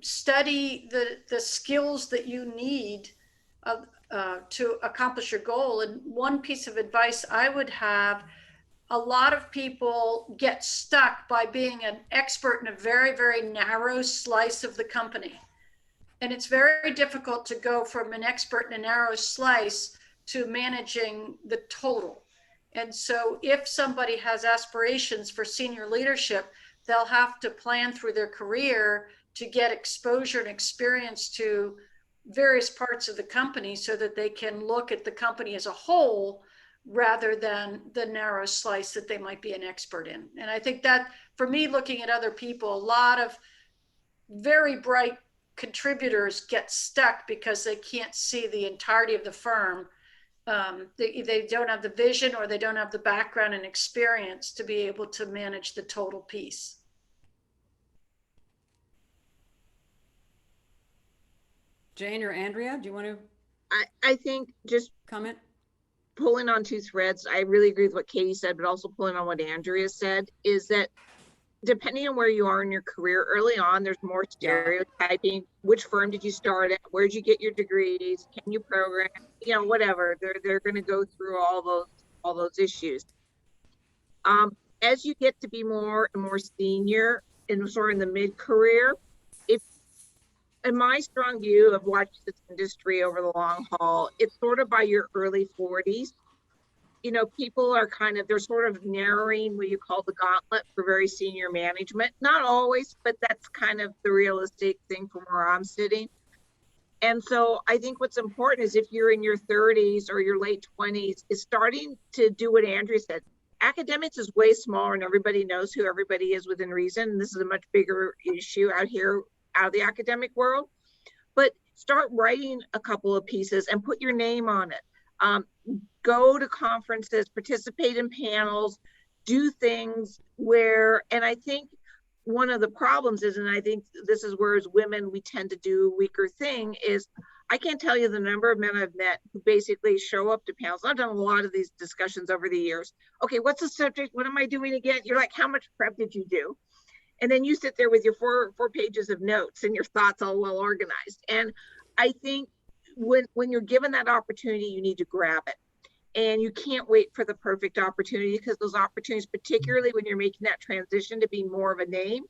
study the skills that you need to accomplish your goal. And one piece of advice I would have: a lot of people get stuck by being an expert in a very, very narrow slice of the company. And it's very difficult to go from an expert in a narrow slice to managing the total. And so if somebody has aspirations for senior leadership, they'll have to plan through their career to get exposure and experience to various parts of the company, so that they can look at the company as a whole rather than the narrow slice that they might be an expert in. And I think that, for me, looking at other people, a lot of very bright contributors get stuck because they can't see the entirety of the firm. They don't have the vision, or they don't have the background and experience to be able to manage the total piece. Jane or Andrea, do you want to I think just comment? pulling on two threads, I really agree with what Katie said, but also pulling on what Andrea said, is that depending on where you are in your career, early on, there's more stereotyping. Which firm did you start at? Where'd you get your degrees? Can you program? You know, whatever. They're going to go through all those issues. As you get to be more and more senior and sort of in the mid-career, if in my strong view of watching this industry over the long haul, it's sort of by your early 40s. You know, people are they're sort of narrowing what you call the gauntlet for very senior management. Not always, but that's kind of the realistic thing from where I'm sitting. And so I think what's important is if you're in your 30s or your late 20s, is starting to do what Andrea said. Academics is way smaller and everybody knows who everybody is within reason. And this is a much bigger issue out here, out of the academic world. But start writing a couple of pieces and put your name on it. Go to conferences, participate in panels, do things where, and I think one of the problems is, and I think this is where as women, we tend to do a weaker thing, is I can't tell you the number of men I've met who basically show up to panels. I've done a lot of these discussions over the years. Okay, what's the subject? What am I doing again? You're like, how much prep did you do? And then you sit there with your four pages of notes and your thoughts all well organized. And I think when you're given that opportunity, you need to grab it. And you can't wait for the perfect opportunity, because those opportunities, particularly when you're making that transition to be more of a name,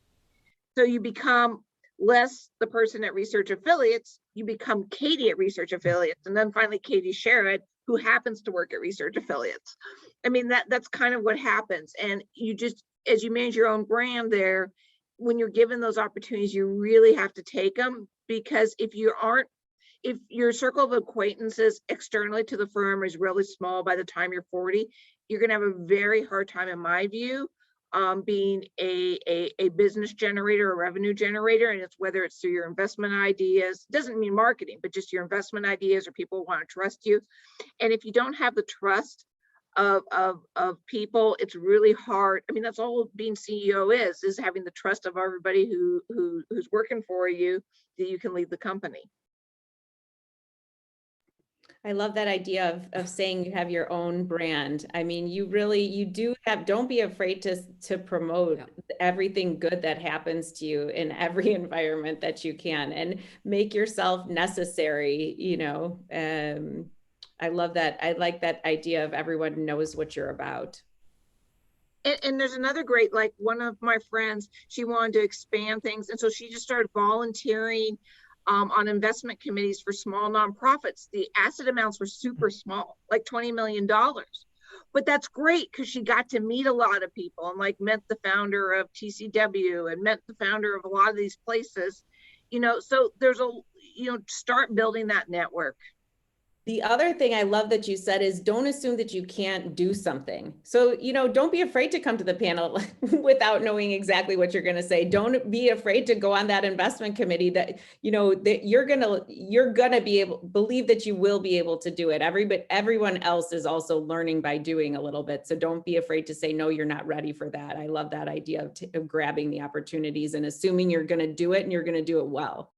so you become less the person at Research Affiliates, you become Katie at Research Affiliates, and then finally Katie Sherrod, who happens to work at Research Affiliates. I mean, that's kind of what happens. And you just, as you manage your own brand there, when you're given those opportunities, you really have to take them, because if your circle of acquaintances externally to the firm is really small by the time you're 40, you're going to have a very hard time, in my view, being a business generator, a revenue generator. And it's whether it's through your investment ideas, doesn't mean marketing, but just your investment ideas, or people want to trust you. And if you don't have the trust of people, it's really hard. I mean, that's all being CEO is having the trust of everybody who's working for you, that you can lead the company. I love that idea of saying you have your own brand. I mean, you do have, don't be afraid to promote everything good that happens to you in every environment that you can, and make yourself necessary, you know. I love that. I like that idea of everyone knows what you're about. And there's another great, like one of my friends, she wanted to expand things. And so she just started volunteering on investment committees for small nonprofits. The asset amounts were super small, like $20 million. But that's great, because she got to meet a lot of people, and like met the founder of TCW and met the founder of a lot of these places, you know. So there's start building that network. The other thing I love that you said is, don't assume that you can't do something. So, you know, don't be afraid to come to the panel without knowing exactly what you're going to say. Don't be afraid to go on that investment committee, that, you know, that you're going to be able, believe that you will be able to do it. Everyone else is also learning by doing a little bit. So don't be afraid to say, no, you're not ready for that. I love that idea of grabbing the opportunities and assuming you're going to do it, and you're going to do it well.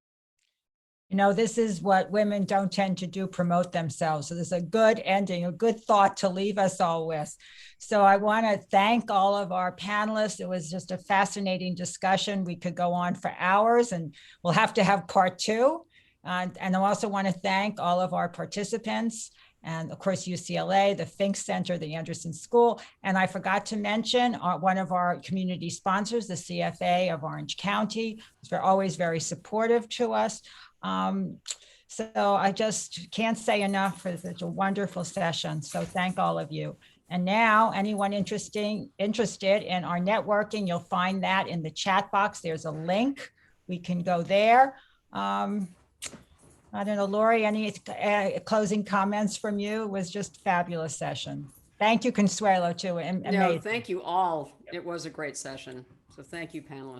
You know, this is what women don't tend to do, promote themselves. So this is a good ending, a good thought to leave us all with. So I want to thank all of our panelists. It was just a fascinating discussion. We could go on for hours, and we'll have to have part 2. And I also want to thank all of our participants, and of course, UCLA, the Fink Center, the Anderson School. And I forgot to mention one of our community sponsors, the CFA of Orange County. They're always very supportive to us. So I just can't say enough for such a wonderful session. So thank all of you. And now anyone interested in our networking, you'll find that in the chat box. There's a link. We can go there. I don't know, Lori, any closing comments from you? It was just a fabulous session. Thank you, Consuelo, too. No, thank you all. It was a great session. So thank you, panelists.